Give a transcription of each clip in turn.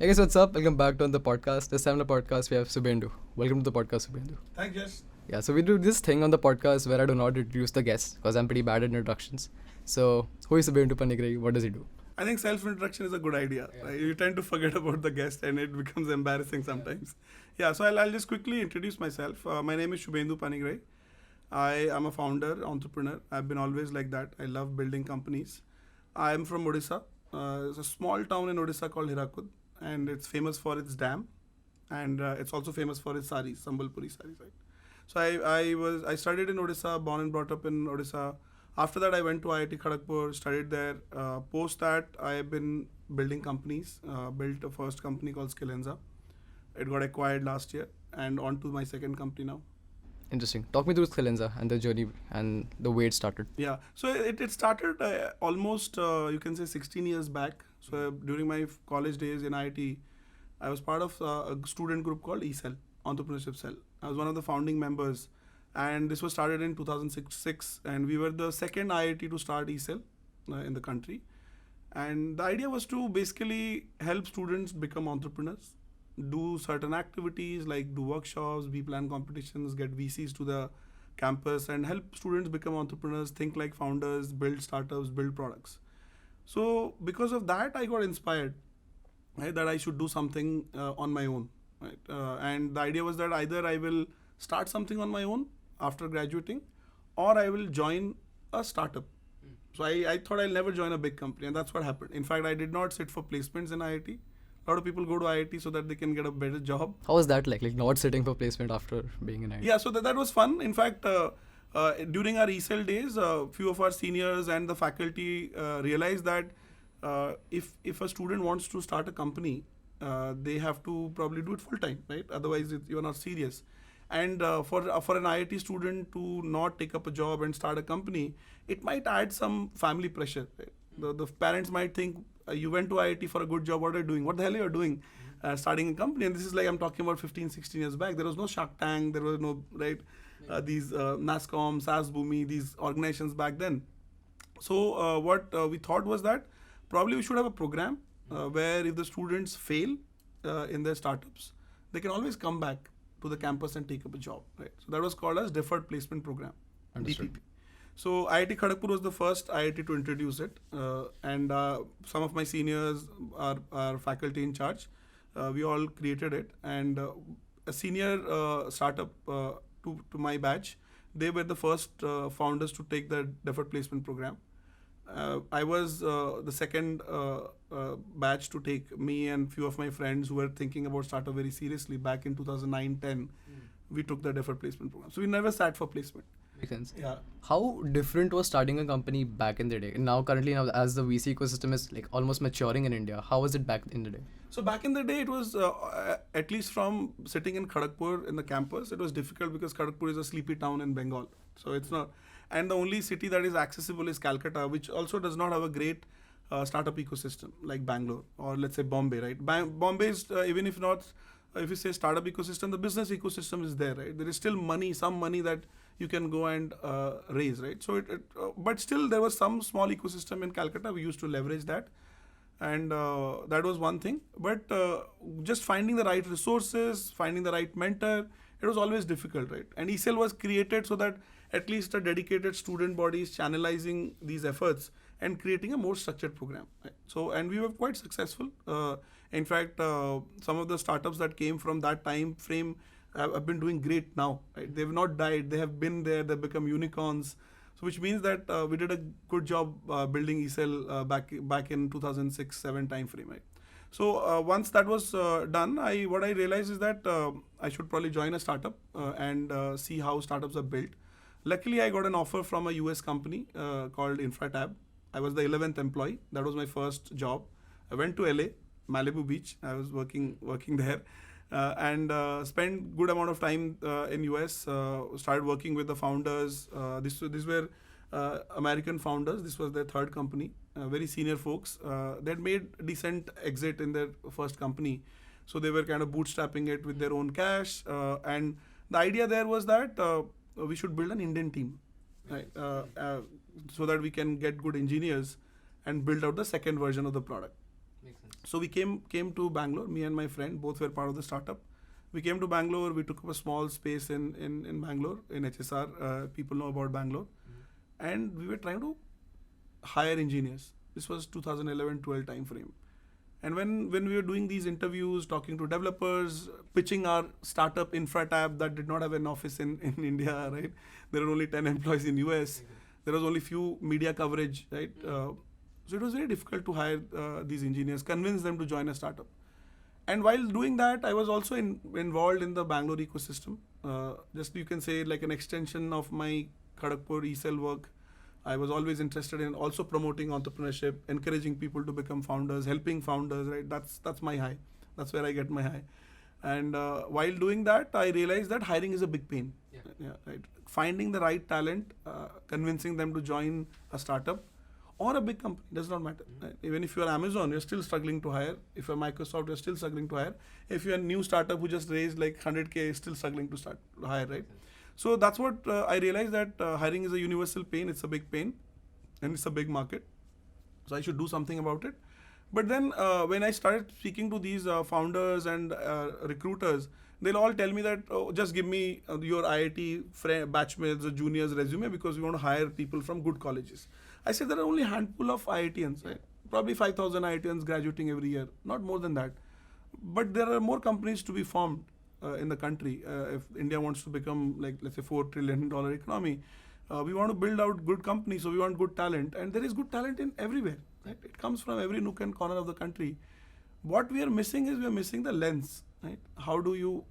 Hey guys, what's up? Welcome back to the podcast. This time on the podcast we have Subhendu. Welcome to the podcast, Subhendu. Thanks, Yash. Yeah, so we do this thing on the podcast where I do not introduce the guests because I'm pretty bad at introductions. So, who is Subhendu Panigrahi? What does he do? I think self-introduction is a good idea. Yeah. Right? You tend to forget about the guest and it becomes embarrassing sometimes. Yeah, so I'll just quickly introduce myself. My name is Subhendu Panigrahi. I am a founder, entrepreneur. I've been always like that. I love building companies. I am from Odisha. It's a small town in Odisha called Hirakud, and it's famous for its dam, and it's also famous for its saris, Sambalpuri saris. Right? So I studied in Odisha, born and brought up in Odisha. After that, I went to IIT Kharagpur, studied there. Post that, I have been building companies. Built a first company called Skillenza. It got acquired last year, and on to my second company now. Interesting. Talk me through Skillenza and the journey and the way it started. Yeah, so it started almost, you can say, 16 years back. So during my college days in IIT, I was part of a student group called eCell, Entrepreneurship Cell. I was one of the founding members, and this was started in 2006, and we were the second IIT to start eCell in the country. And the idea was to basically help students become entrepreneurs, do certain activities like do workshops, we plan competitions, get VCs to the campus, and help students become entrepreneurs, think like founders, build startups, build products. So because of that, I got inspired, right, that I should do something on my own, right? And the idea was that either I will start something on my own after graduating, or I will join a startup. So I thought I'll never join a big company, and that's what happened. In fact, I did not sit for placements in IIT. A lot of people go to IIT so that they can get a better job. How was that like not sitting for placement after being in IIT? Yeah, so that was fun. In fact, during our ESL days, few of our seniors and the faculty realized that if a student wants to start a company, they have to probably do it full time, right? Otherwise, you're not serious. And for an IIT student to not take up a job and start a company, it might add some family pressure. Right? The parents might think, you went to IIT for a good job, what are you doing? What the hell are you doing? Starting a company. And this is like, I'm talking about 15, 16 years back. There was no Shark Tank, there was no, right, these NASCOM, SAS Bhumi, these organizations back then. So what we thought was that probably we should have a program where if the students fail in their startups, they can always come back to the campus and take up a job, right? So that was called as Deferred Placement Program, Understood. DPP. So IIT Kharagpur was the first IIT to introduce it, and some of my seniors are faculty in charge. We all created it, and a senior startup to my batch, they were the first founders to take the deferred placement program. I was the second batch to take. Me and few of my friends who were thinking about startup very seriously back in 2009-10, we took the deferred placement program. So we never sat for placement. Makes sense. Yeah. How different was starting a company back in the day? And currently, as the VC ecosystem is like almost maturing in India, how was it back in the day? So back in the day, it was at least from sitting in Kharagpur in the campus, it was difficult because Kharagpur is a sleepy town in Bengal. So it's not, and the only city that is accessible is Calcutta, which also does not have a great startup ecosystem like Bangalore or let's say Bombay, right? Bombay is even if not, if you say startup ecosystem, the business ecosystem is there, right? There is still money, some money that you can go and raise, right? So but still there was some small ecosystem in Calcutta. We used to leverage that, and that was one thing. But just finding the right resources, finding the right mentor, it was always difficult, right? And ECL was created so that at least a dedicated student body is channelizing these efforts and creating a more structured program. Right? So, and we were quite successful. In fact, some of the startups that came from that time frame have been doing great now. Right? They've not died. They have been there. They've become unicorns. So, which means that we did a good job building ECL back in 2006-7 time frame. Right? So once that was done, what I realized is that I should probably join a startup and see how startups are built. Luckily, I got an offer from a US company called Infratab. I was the 11th employee. That was my first job. I went to LA, Malibu Beach. I was working there. And spent good amount of time in US. Started working with the founders. These were American founders. This was their third company. Very senior folks. They had made decent exit in their first company, so they were kind of bootstrapping it with their own cash. And the idea there was that we should build an Indian team, right? So that we can get good engineers and build out the second version of the product. Makes sense. So we came to Bangalore. Me and my friend both were part of the startup. We came to Bangalore. We took up a small space in Bangalore in HSR. People know about Bangalore, and we were trying to hire engineers. This was 2011-12 time frame. And when we were doing these interviews, talking to developers, pitching our startup infra tab that did not have an office in India, right? There were only 10 employees in US. There was only few media coverage, right? So it was very difficult to hire these engineers, convince them to join a startup. And while doing that, I was also involved in the Bangalore ecosystem. Just you can say like an extension of my Kharagpur e-cell work. I was always interested in also promoting entrepreneurship, encouraging people to become founders, helping founders, right? That's my high. That's where I get my high. And while doing that, I realized that hiring is a big pain. Yeah, right. Finding the right talent, convincing them to join a startup or a big company, does not matter. Right? Even if you're Amazon, you're still struggling to hire. If you're Microsoft, you're still struggling to hire. If you're a new startup who just raised like 100K, still struggling to hire, right? So that's what I realized, that hiring is a universal pain. It's a big pain, and it's a big market. So I should do something about it. But then when I started speaking to these founders and recruiters, they'll all tell me that, oh, just give me your IIT batchmates or juniors resume because we want to hire people from good colleges. I said there are only a handful of IITians, right? Probably 5,000 IITians graduating every year, not more than that. But there are more companies to be formed in the country. If India wants to become like, let's say, $4 trillion economy, we want to build out good companies, so we want good talent. And there is good talent in everywhere. Right? It comes from every nook and corner of the country. What we are missing is we are missing the lens. Right? How do you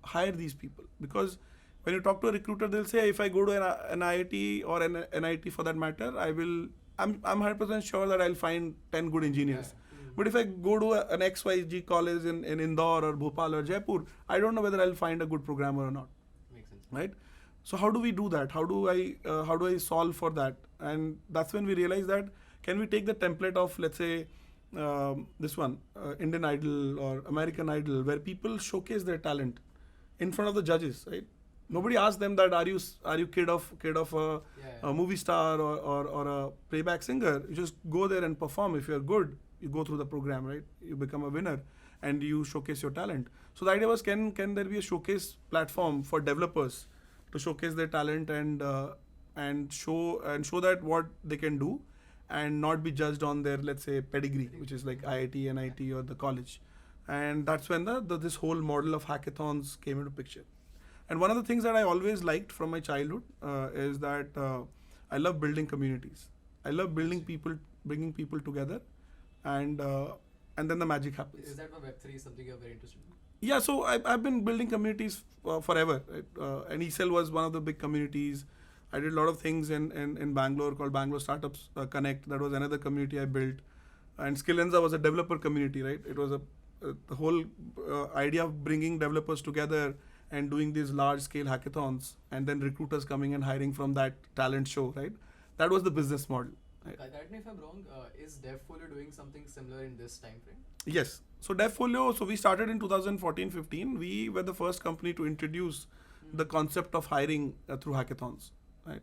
hire these people? Because when you talk to a recruiter, they'll say, if I go to an IIT or an NIT for that matter, I'm 100% sure that I'll find 10 good engineers. But if I go to an XYG college in Indore or Bhopal or Jaipur, I don't know whether I'll find a good programmer or not. Makes sense. Right? So how do we do that? How do I solve for that? And that's when we realize that, can we take the template of, let's say, this one, Indian Idol or American Idol, where people showcase their talent in front of the judges, right? Nobody asks them that, are you kid of a movie star or a playback singer? You just go there and perform. If you're good, you go through the program, right? You become a winner and you showcase your talent. So the idea was, can there be a showcase platform for developers to showcase their talent and show that what they can do, and not be judged on their, let's say, pedigree, which is like IIT, NIT or the college. And that's when this whole model of hackathons came into picture. And one of the things that I always liked from my childhood is that I love building communities. I love bringing people together, and then the magic happens. Is that why Web3 is something you're very interested in? Yeah, so I've been building communities forever. Right? And eCell was one of the big communities. I did a lot of things in Bangalore called Bangalore Startups Connect. That was another community I built. And Skillenza was a developer community, right? It was the whole idea of bringing developers together and doing these large-scale hackathons, and then recruiters coming and hiring from that talent show, right? That was the business model. Right? Correct me if I'm wrong, is DevFolio doing something similar in this time frame? Yes. So DevFolio, so we started in 2014-15. We were the first company to introduce the concept of hiring through hackathons, right?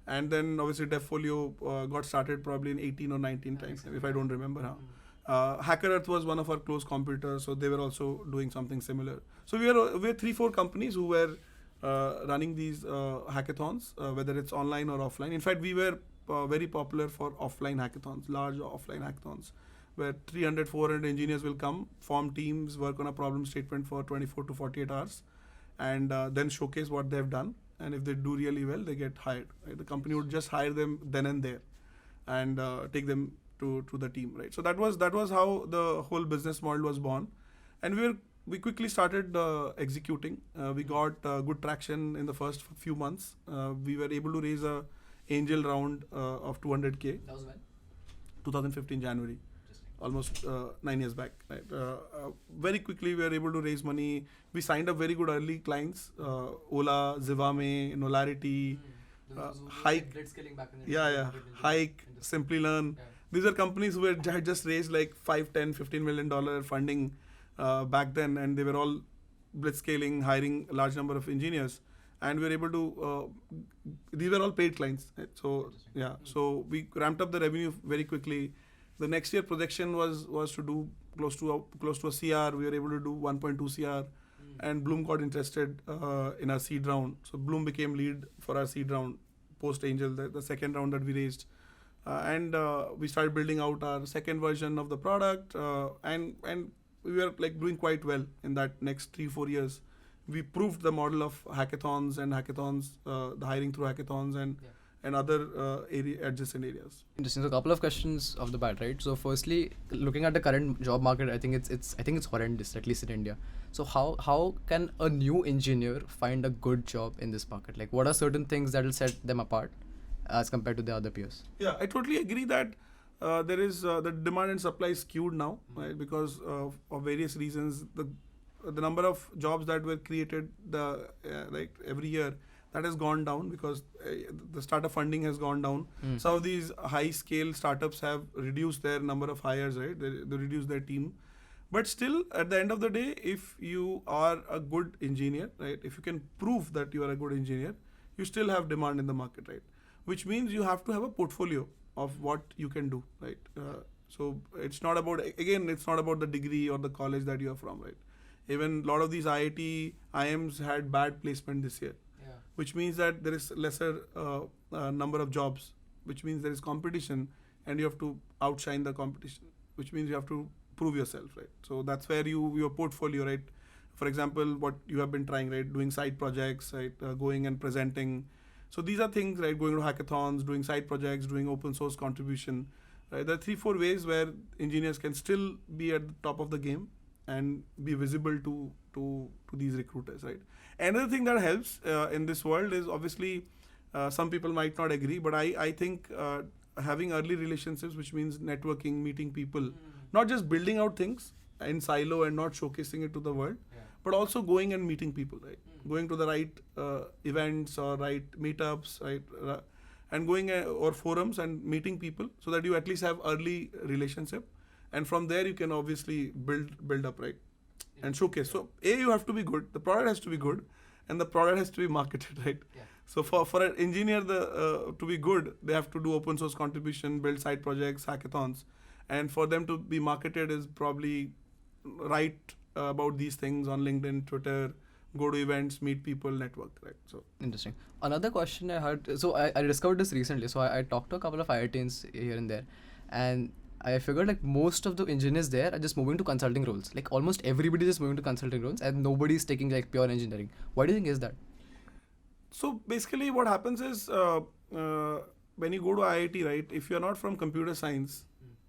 And then obviously DevFolio got started probably in 18 or 19 times, if I don't remember how. HackerEarth was one of our close competitors, so they were also doing something similar. So we were 3-4 companies who were running these hackathons, whether it's online or offline. In fact, we were very popular for offline hackathons, large offline hackathons, where 300-400 engineers will come, form teams, work on a problem statement for 24 to 48 hours, and then showcase what they've done. And if they do really well, they get hired. Right? The company would just hire them then and there, and take them to the team. Right. So that was how the whole business model was born, and we quickly started executing. We got good traction in the first few months. We were able to raise a angel round of 200K. That was when? 2015 January. Almost 9 years back. Right? Very quickly we were able to raise money. We signed up very good early clients, Ola, Zivame, Nolarity, Hike. Hike, Simply Learn. Yeah. These are companies who had just raised like $5, $10, $15 million funding back then, and they were all blitzscaling, hiring a large number of engineers. And we were able to, these were all paid clients. Right? So, yeah, so we ramped up the revenue very quickly. The next year projection was to do close to a CR. We were able to do 1.2 CR, and Blume got interested in our seed round. So Blume became lead for our seed round post Angel, the second round that we raised, and we started building out our second version of the product, and we were like doing quite well in that next 3-4 years. We proved the model of hackathons, the hiring through hackathons, and other adjacent areas. Interesting. So a couple of questions off the bat, right? So firstly, looking at the current job market, I think it's horrendous, at least in India. So how can a new engineer find a good job in this market? Like, what are certain things that will set them apart as compared to the other peers? Yeah, I totally agree that there is the demand and supply is skewed now, right? Because of various reasons, the number of jobs that were created like every year, that has gone down because the startup funding has gone down. Some of these high scale startups have reduced their number of hires, right? They reduced their team. But still, at the end of the day, if you are a good engineer, right? If you can prove that you are a good engineer, you still have demand in the market, right? Which means you have to have a portfolio of what you can do, right? So it's not about the degree or the college that you are from, right? Even a lot of these IIT, IIMs had bad placement this year, which means that there is lesser number of jobs, which means there is competition, and you have to outshine the competition, which means you have to prove yourself, right? So that's where your portfolio, right? For example, what you have been trying, right? Doing side projects, right? Going and presenting. So these are things, right? Going to hackathons, doing side projects, doing open source contribution, right? There are 3-4 ways where engineers can still be at the top of the game and be visible to these recruiters, right? Another thing that helps in this world is obviously some people might not agree, but I think having early relationships, which means networking, meeting people, not just building out things in silo and not showcasing it to the world, but also going and meeting people, right? Going to the right events or right meetups, right? And going or forums and meeting people so that you at least have early relationship, and from there you can obviously build up, right? And showcase. So you have to be good, the product has to be good, and the product has to be marketed, right? So for an engineer to be good, they have to do open source contribution, build side projects, hackathons, and for them to be marketed is probably write about these things on LinkedIn, Twitter, go to events, meet people, network, right? So interesting. Another question I had, so I discovered this recently. So I talked to a couple of IITs here and there, and I figured like most of the engineers there are just moving to consulting roles. Like almost everybody is moving to consulting roles, and nobody's taking like pure engineering. Why do you think is that? So basically what happens is when you go to IIT, right, if you're not from computer science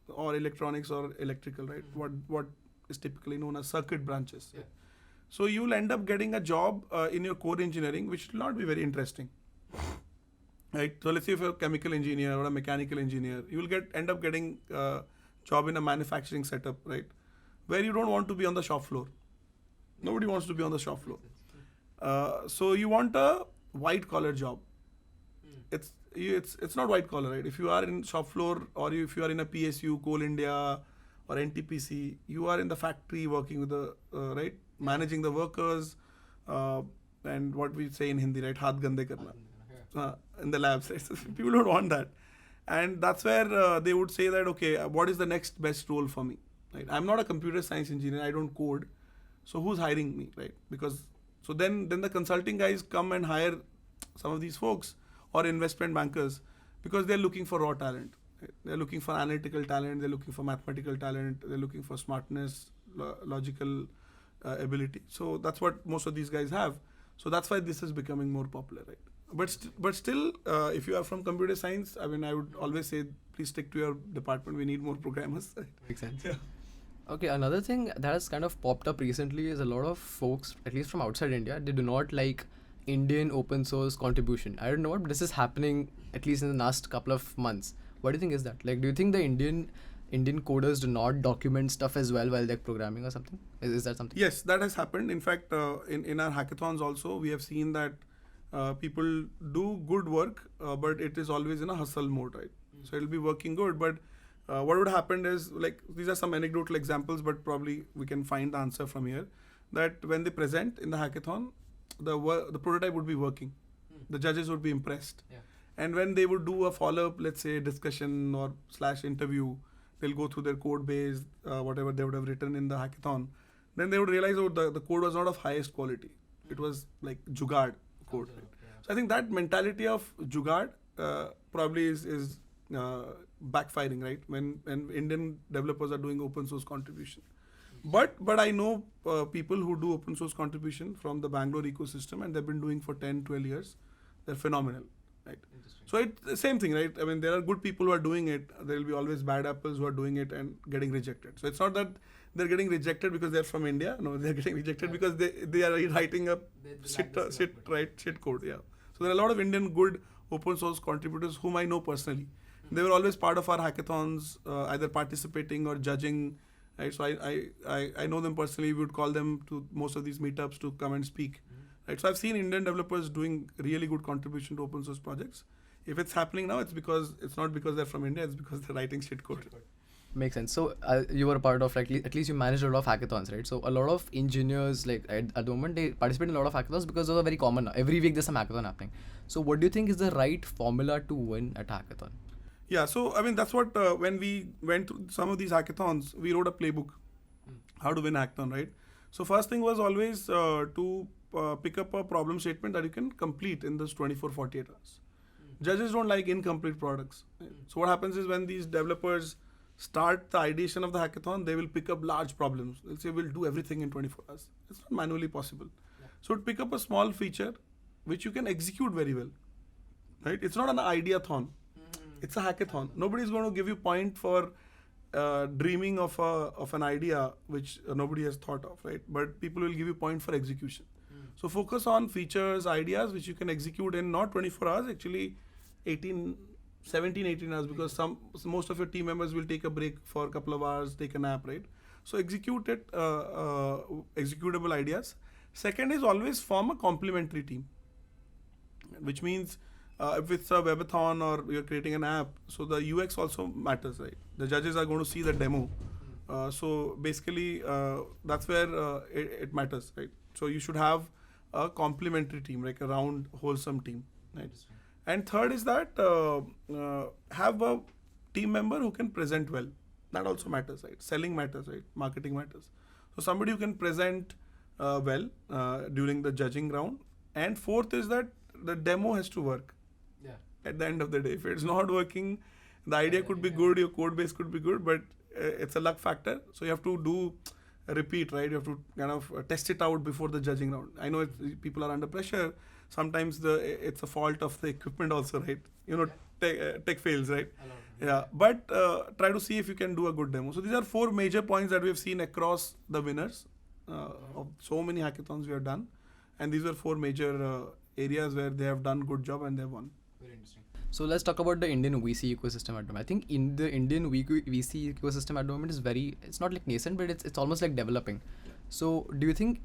or electronics or electrical, right, what is typically known as circuit branches. Yeah. So you'll end up getting a job in your core engineering, which will not be very interesting. Right. So let's say if you're a chemical engineer or a mechanical engineer, you will end up getting a job in a manufacturing setup, right, where you don't want to be on the shop floor. Nobody wants to be on the shop floor. So you want a white collar job. It's not white collar, right? If you are in shop floor or if you are in a PSU, Coal India or NTPC, you are in the factory working with the right, managing the workers, and what we say in Hindi, right, haath gande karna. In the labs, right? So people don't want that, and that's where they would say that, okay, what is the next best role for me, right? I'm not a computer science engineer, I don't code, so who's hiring me, right? Because so then the consulting guys come and hire some of these folks or investment bankers because they're looking for raw talent, right? They're looking for analytical talent, they're looking for mathematical talent, they're looking for smartness, logical ability. So that's what most of these guys have. So that's why this is becoming more popular, right? But still, if you are from computer science, I mean, I would always say, please stick to your department. We need more programmers. Makes sense. Yeah. Okay, another thing that has kind of popped up recently is a lot of folks, at least from outside India, they do not like Indian open source contribution. I don't know what, but this is happening at least in the last couple of months. What do you think is that? Like, do you think the Indian coders do not document stuff as well while they're programming or something? Is that something? Yes, that has happened. In fact, in our hackathons also, we have seen that people do good work, but it is always in a hustle mode, right? So it'll be working good, but what would happen is, like, these are some anecdotal examples, but probably we can find the answer from here, that when they present in the hackathon, the prototype would be working. The judges would be impressed. Yeah. And when they would do a follow-up, let's say discussion or / interview, they'll go through their code base, whatever they would have written in the hackathon. Then they would realize, oh, the code was not of highest quality. It was like jugaad code. Right? So I think that mentality of jugaad probably is backfiring, right? When Indian developers are doing open source contribution. But I know people who do open source contribution from the Bangalore ecosystem, and they've been doing for 10, 12 years. They're phenomenal, right? So it's the same thing, right? I mean, there are good people who are doing it. There will be always bad apples who are doing it and getting rejected. So it's not that they're getting rejected because they're from India. No, they're getting rejected because they are writing up shit code. Yeah. So there are a lot of Indian good open source contributors whom I know personally. They were always part of our hackathons, either participating or judging. Right, so I know them personally. We would call them to most of these meetups to come and speak. Right, so I've seen Indian developers doing really good contribution to open source projects. If it's happening now, it's not because they're from India. It's because they're writing shit code. Makes sense. So you were a part of, like, at least you managed a lot of hackathons, right? So a lot of engineers, like at the moment, they participate in a lot of hackathons because those are very common now. Every week there's some hackathon happening. So what do you think is the right formula to win at a hackathon? Yeah, so I mean, that's what when we went through some of these hackathons, we wrote a playbook how to win a hackathon, right? So first thing was always to pick up a problem statement that you can complete in this 24, 48 hours. Judges don't like incomplete products. So what happens is when these developers start the ideation of the hackathon, they will pick up large problems. They'll say, we'll do everything in 24 hours. It's not manually possible. So to pick up a small feature which you can execute very well, right? It's not an ideathon. It's a hackathon. Nobody's going to give you point for dreaming of an idea which nobody has thought of, right? But people will give you point for execution. So focus on features, ideas which you can execute in not 24 hours, actually 18 hours, because most of your team members will take a break for a couple of hours, take a nap, right? So execute it, executable ideas. Second is always form a complementary team, which means if it's a webathon or you're creating an app, so the UX also matters, right? The judges are going to see the demo. So basically, that's where it matters, right? So you should have a complementary team, like a round, wholesome team, right? And third is that have a team member who can present well. That also matters, right? Selling matters, right? Marketing matters. So somebody who can present well during the judging round. And fourth is that the demo has to work. At the end of the day, if it's not working, the idea could be good, your code base could be good, but it's a luck factor. So you have to do a repeat, right? You have to kind of test it out before the judging round. I know people are under pressure. Sometimes it's a fault of the equipment also, right? You know, tech fails, right? Yeah, but try to see if you can do a good demo. So these are 4 major points that we have seen across the winners of so many hackathons we have done. And these are 4 major areas where they have done good job and they have won. Very interesting. So let's talk about the Indian VC ecosystem at the moment. I think in the Indian VC ecosystem at the moment is it's not like nascent, but it's almost like developing. So do you think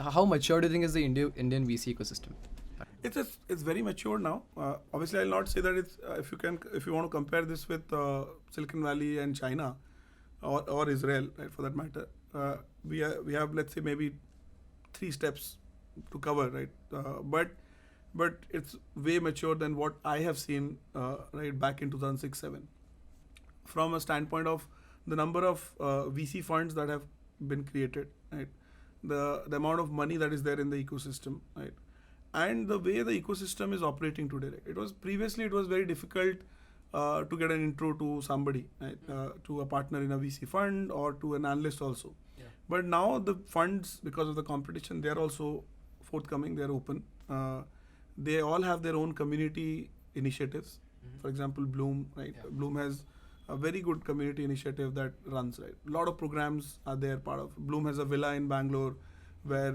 how mature do you think is the Indian VC ecosystem? It's very mature now. Obviously, I'll not say that it's if you want to compare this with Silicon Valley and China or Israel, right, for that matter, we have, let's say, maybe 3 steps to cover, right? But it's way mature than what I have seen right back in 2006-07. From a standpoint of the number of VC funds that have been created, right? The amount of money that is there in the ecosystem, right? And the way the ecosystem is operating today, right? It was very difficult to get an intro to somebody, right? To a partner in a VC fund or to an analyst also. Yeah. But now the funds, because of the competition, they are also forthcoming. They are open. They all have their own community initiatives. For example, Blume, right? Yeah. Blume has a very good community initiative that runs, right? A lot of programs are there part of. Blume has a villa in Bangalore where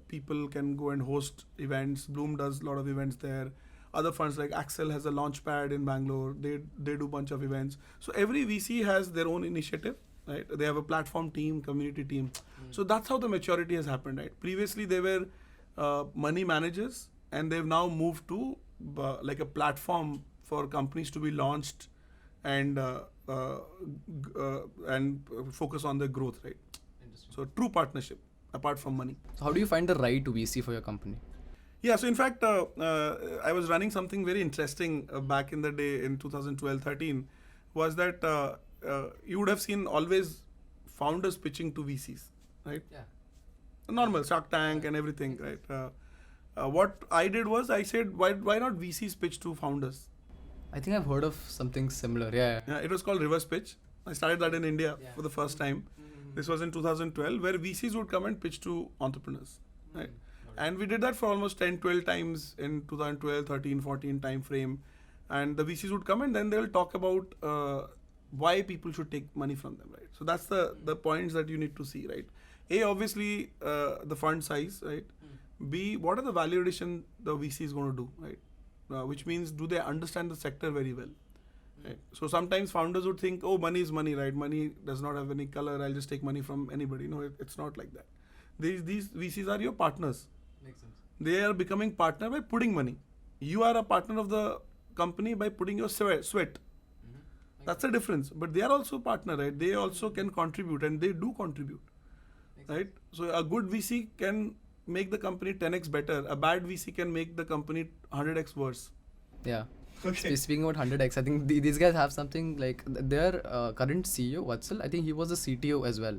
people can go and host events. Blume does a lot of events there. Other funds like Axel has a launch pad in Bangalore. They do a bunch of events. So every VC has their own initiative, right? They have a platform team, community team. So that's how the maturity has happened, right? Previously they were money managers, and they've now moved to like a platform for companies to be launched and focus on the growth, right? So true partnership apart from money. So how do you find the right VC for your company? Yeah, so in fact, I was running something very interesting back in the day in 2012-13, was that you would have seen always founders pitching to VCs, right? Yeah. Normal Shark Tank and everything, right? What I did was I said, why not VCs pitch to founders? I think I've heard of something similar. Yeah. Yeah, it was called reverse pitch. I started that in India Yeah. for the first time. This was in 2012, where VCs would come and pitch to entrepreneurs, right? And we did that for almost 10, 12 times in 2012, 13, 14 time frame. And the VCs would come and then they'll talk about why people should take money from them, right? So that's the points that you need to see, right? A, obviously, the fund size, right? B, what are the value addition the VC is going to do, right? Which means, do they understand the sector very well? Right? So sometimes founders would think, oh, money is money, right? Money does not have any color. I'll just take money from anybody. No, it's not like that. These VCs are your partners. Makes sense. They are becoming partner by putting money. You are a partner of the company by putting your sweat. That's the difference. But they are also partner, right? They also can contribute, and they do contribute, right? So a good VC can make the company 10x better. A bad VC can make the company 100x worse. Yeah. Okay. Speaking about 100x, I think these guys have something like their current CEO, Vatsal, I think he was a CTO as well.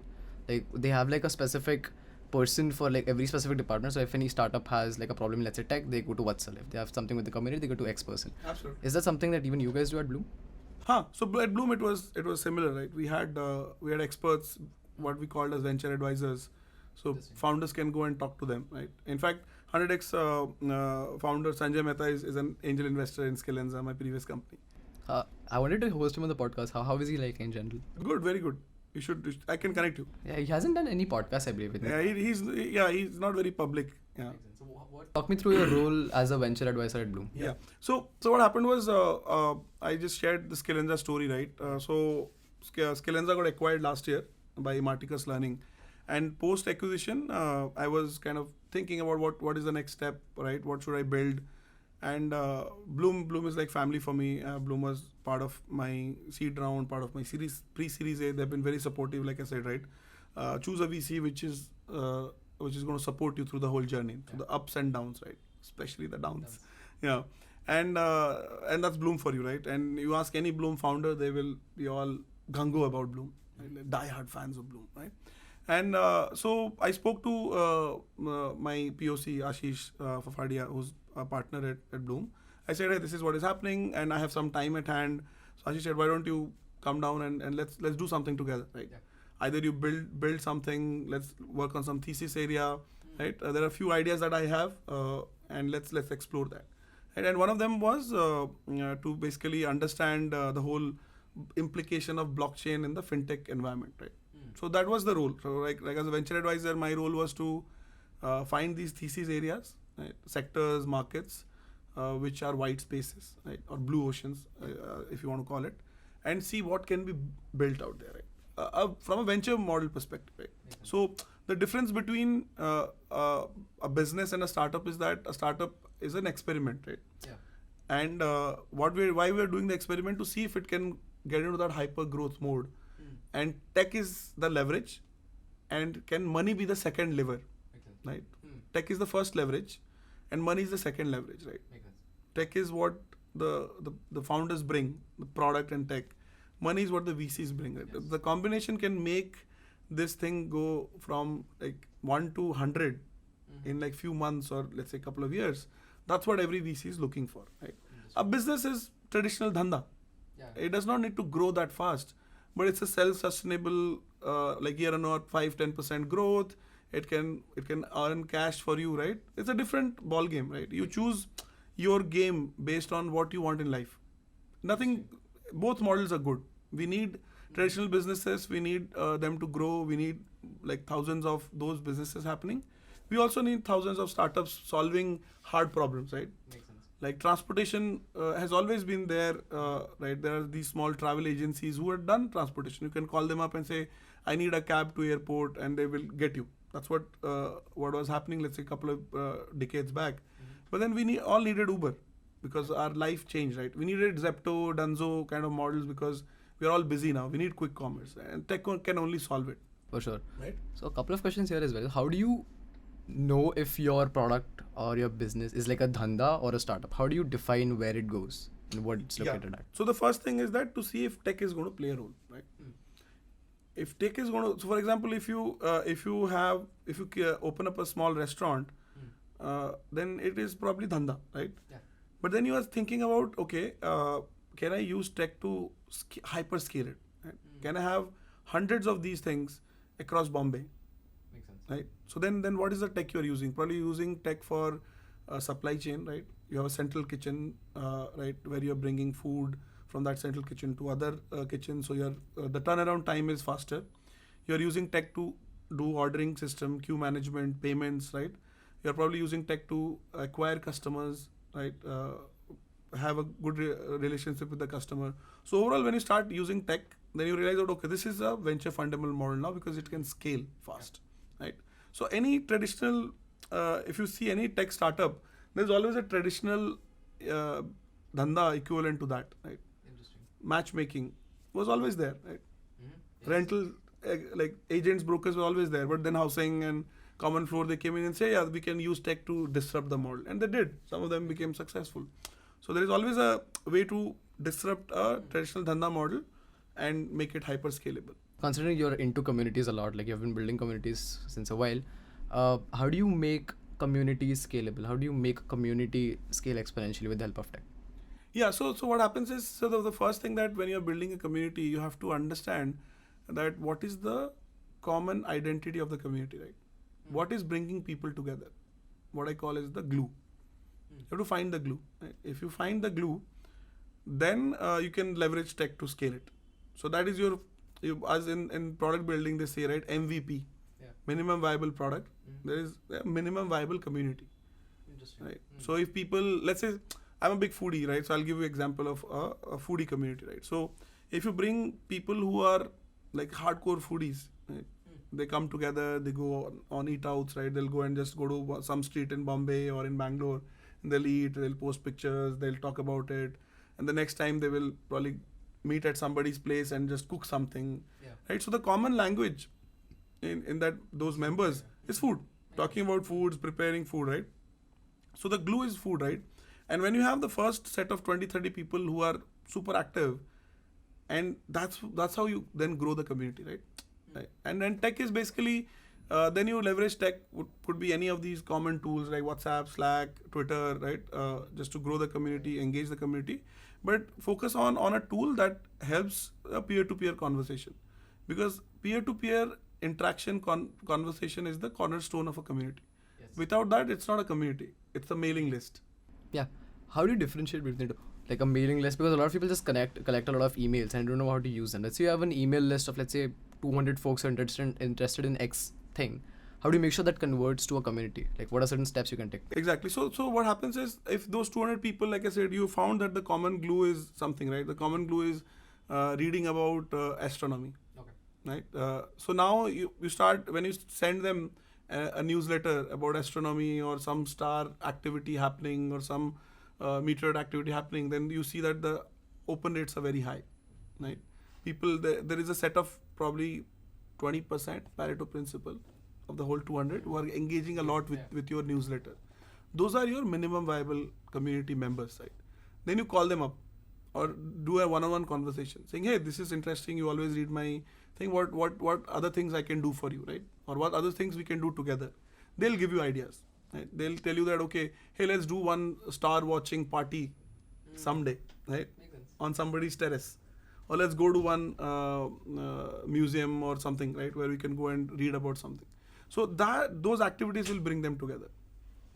Like they have like a specific person for like every specific department. So if any startup has like a problem, let's say tech, they go to Vatsal. If they have something with the community, they go to X person. Absolutely. Is that something that even you guys do at Blume? So at Blume it was similar, right? We had experts, what we called as venture advisors. So founders can go and talk to them, right? In fact, 100x founder Sanjay Mehta is an angel investor in Skillenza, my previous company. I wanted to host him on the podcast. How is he like in general? Good, very good. You should. I can connect you. Yeah, he hasn't done any podcast, I believe. With me. Yeah, he's not very public. Yeah. So talk me through your role as a venture advisor at Blume. Yeah. So what happened was I just shared the Skillenza story, right? So Skillenza got acquired last year by Marticus Learning, and post acquisition, I was kind of thinking about what is the next step, right? What should I build? And Blume is like family for me. Blume was part of my seed round, part of my pre-series A. They've been very supportive, like I said, right? Choose a VC which is going to support you through the whole journey, through the ups and downs, right? Especially the downs. Yeah. And that's Blume for you, right? And you ask any Blume founder, they will be all gung-ho about Blume, right? Die-hard fans of Blume, right? And so I spoke to my POC, Ashish Fafadia, who's a partner at Blume. I said, hey, this is what is happening and I have some time at hand. So Ashish said, why don't you come down and let's do something together, right? Yeah. Either you build something, let's work on some thesis area, right? There are a few ideas that I have and let's explore that. Right? And one of them was to basically understand the whole implication of blockchain in the fintech environment, right? So that was the role. So like as a venture advisor, my role was to find these thesis areas, right? Sectors, markets, which are white spaces, right? Or blue oceans, if you want to call it, and see what can be built out there, right? From a venture model perspective, right? So the difference between a business and a startup is that a startup is an experiment, right? Yeah. And why we're doing the experiment to see if it can get into that hyper growth mode. And tech is the leverage, and can money be the second lever, right? Tech is the first leverage, and money is the second leverage, right? Tech is what the founders bring, the product and tech. Money is what the VCs bring, right? Yes. The combination can make this thing go from like 1 to 100 in like few months or let's say a couple of years. That's what every VC is looking for, right? A business is traditional dhanda. Yeah. It does not need to grow that fast. But it's a self-sustainable, like year-on-year 5-10% growth. It can earn cash for you, right? It's a different ball game, right? You choose your game based on what you want in life. Both models are good. We need traditional businesses. We need them to grow. We need like thousands of those businesses happening. We also need thousands of startups solving hard problems, right? Makes sense. Like transportation has always been there, right? There are these small travel agencies who have done transportation. You can call them up and say, I need a cab to airport, and they will get you. That's what was happening, let's say, a couple of decades back. But then we all needed Uber because our life changed, right? We needed Zepto, Dunzo kind of models because we're all busy now. We need quick commerce, and tech can only solve it. For sure. Right? So a couple of questions here as well. How do you know if your product or your business is like a dhanda or a startup? How do you define where it goes and what it's located at? So the first thing is that to see if tech is going to play a role, right? If tech is going to, so for example, if you open up a small restaurant, then it is probably dhanda, right? Yeah. But then you are thinking about, okay, can I use tech to hyperscale it? Right? Can I have hundreds of these things across Bombay? Makes sense. Right. So then what is the tech you are using? Probably using tech for supply chain, right? You have a central kitchen, right, where you are bringing food from that central kitchen to other kitchens. So your the turnaround time is faster. You are using tech to do ordering system, queue management, payments, right? You are probably using tech to acquire customers, right? Have a good relationship with the customer. So overall, when you start using tech, then you realize that, okay, this is a venture fundamental model now because it can scale fast, right? So any traditional, if you see any tech startup, there's always a traditional dhanda equivalent to that, right? Interesting. Matchmaking was always there, right? Yes. Rental, like agents, brokers were always there, but then housing and common floor, they came in and say, yeah, we can use tech to disrupt the model. And they did. Some of them became successful. So there is always a way to disrupt a traditional dhanda model and make it hyper scalable. Considering you're into communities a lot, like you've been building communities since a while, how do you make communities scalable? How do you make a community scale exponentially with the help of tech? Yeah, so what happens is, so the first thing that when you're building a community, you have to understand that what is the common identity of the community, right? What is bringing people together? What I call is the glue. You have to find the glue. Right? If you find the glue, then you can leverage tech to scale it. So that is as in product building, they say, right, MVP, minimum viable product. There is a minimum viable community. Interesting. Right? So if people, let's say, I'm a big foodie, right? So I'll give you example of a foodie community, right? So if you bring people who are like hardcore foodies, right? They come together, they go on eat outs, right? They'll go and just go to some street in Bombay or in Bangalore, and they'll eat, they'll post pictures, they'll talk about it, and the next time they will probably meet at somebody's place and just cook something, right? So the common language in that those members is food, talking about foods, preparing food, right? So the glue is food, right? And when you have the first set of 20-30 people who are super active, and that's how you then grow the community, right? Right. And then tech is basically, then you leverage tech, could be any of these common tools like WhatsApp, Slack, Twitter, right? Just to grow the community, engage the community, but focus on a tool that helps a peer-to-peer conversation, because peer-to-peer interaction conversation is the cornerstone of a community. Yes. Without that, it's not a community; it's a mailing list. Yeah. How do you differentiate between the two? Like a mailing list, because a lot of people just collect a lot of emails and don't know how to use them. Let's say you have an email list of, let's say, 200 folks are interested in X thing. How do you make sure that converts to a community? Like, what are certain steps you can take? Exactly. So what happens is, if those 200 people, like I said, you found that the common glue is something, right? The common glue is reading about astronomy. Okay. Right. So now you start, when you send them a newsletter about astronomy or some star activity happening or some meteor activity happening, then you see that the open rates are very high, right? People, there is a set of probably 20% Pareto principle of the whole 200 who are engaging a lot with your newsletter. Those are your minimum viable community members, right? Then you call them up or do a one-on-one conversation saying, hey, this is interesting, you always read my thing, what other things I can do for you, right? Or what other things we can do together. They'll give you ideas. Right? They'll tell you that, okay, hey, let's do one star watching party someday, right? On somebody's terrace. Or let's go to one museum or something, right? Where we can go and read about something. So those activities will bring them together.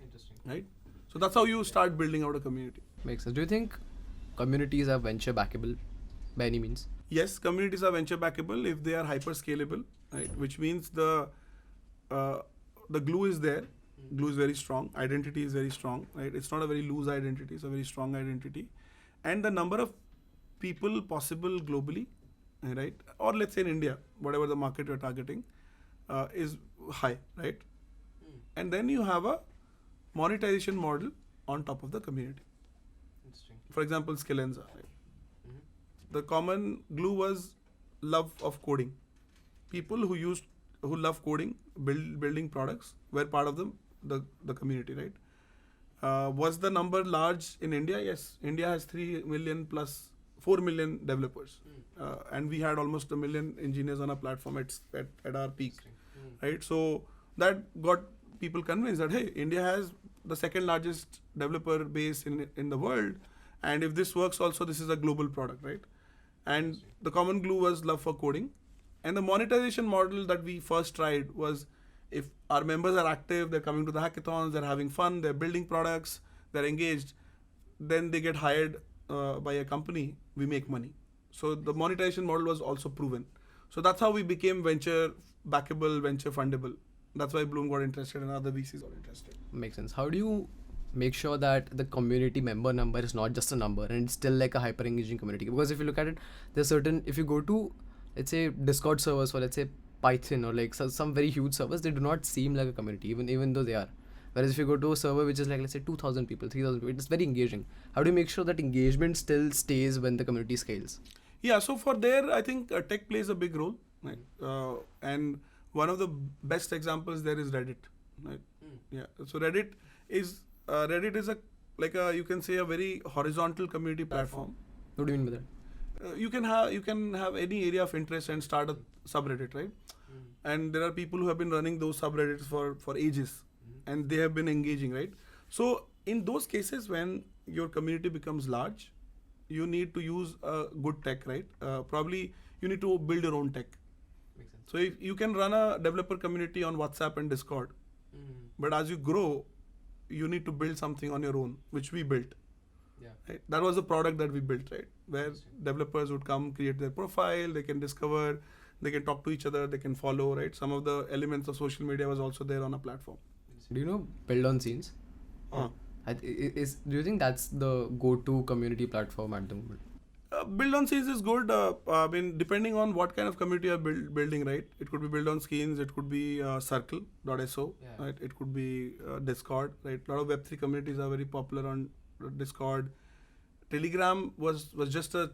Interesting. Right? So that's how you start building out a community. Makes sense. Do you think communities are venture backable by any means? Yes, communities are venture backable if they are hyper scalable, right? Which means the glue is there. Glue is very strong. Identity is very strong, right? It's not a very loose identity. It's a very strong identity. And the number of people possible globally, right? Or let's say in India, whatever the market you're targeting, is high, right? And then you have a monetization model on top of the community. Interesting. For example, Skillenza, right? The common glue was love of coding. People who love coding, building products, were part of the community, right? Was the number large in India? Yes. India has 3 million plus 4 million developers, and we had almost 1 million engineers on our platform at our peak, right? So that got people convinced that hey, India has the second largest developer base in the world, and if this works also, this is a global product, right? And the common glue was love for coding, and the monetization model that we first tried was if our members are active, they're coming to the hackathons, they're having fun, they're building products, they're engaged, then they get hired by a company, we make money. So the monetization model was also proven. So that's how we became venture backable, venture fundable. That's why Blume got interested and other VCs got interested. Makes sense. How do you make sure that the community member number is not just a number and it's still like a hyper engaging community? Because if you look at it, there's certain, if you go to, let's say, Discord servers for, let's say, Python or like some very huge servers, they do not seem like a community, even though they are. Whereas if you go to a server which is like, let's say, 2,000 people, 3,000 people, it's very engaging. How do you make sure that engagement still stays when the community scales? Yeah, so for there, I think tech plays a big role. Right? And one of the best examples there is Reddit. Right? Yeah, so Reddit is a you can say a very horizontal community platform. What do you mean by that? You can have any area of interest and start a subreddit, right? And there are people who have been running those subreddits for ages, and they have been engaging, right? So in those cases, when your community becomes large, you need to use good tech, right? Probably you need to build your own tech. Makes sense. So if you can run a developer community on WhatsApp and Discord, but as you grow, you need to build something on your own, which we built. Yeah. Right? That was a product that we built, right? Where developers would come, create their profile, they can discover, they can talk to each other, they can follow, right? Some of the elements of social media was also there on a platform. Do you know Build on Scenes? Do you think that's the go-to community platform at the moment? Build on Scenes is good. I mean, depending on what kind of community you're building, right? It could be Build on Scenes, it could be Circle.so, right? It could be Discord, right? A lot of Web3 communities are very popular on Discord. Telegram was just a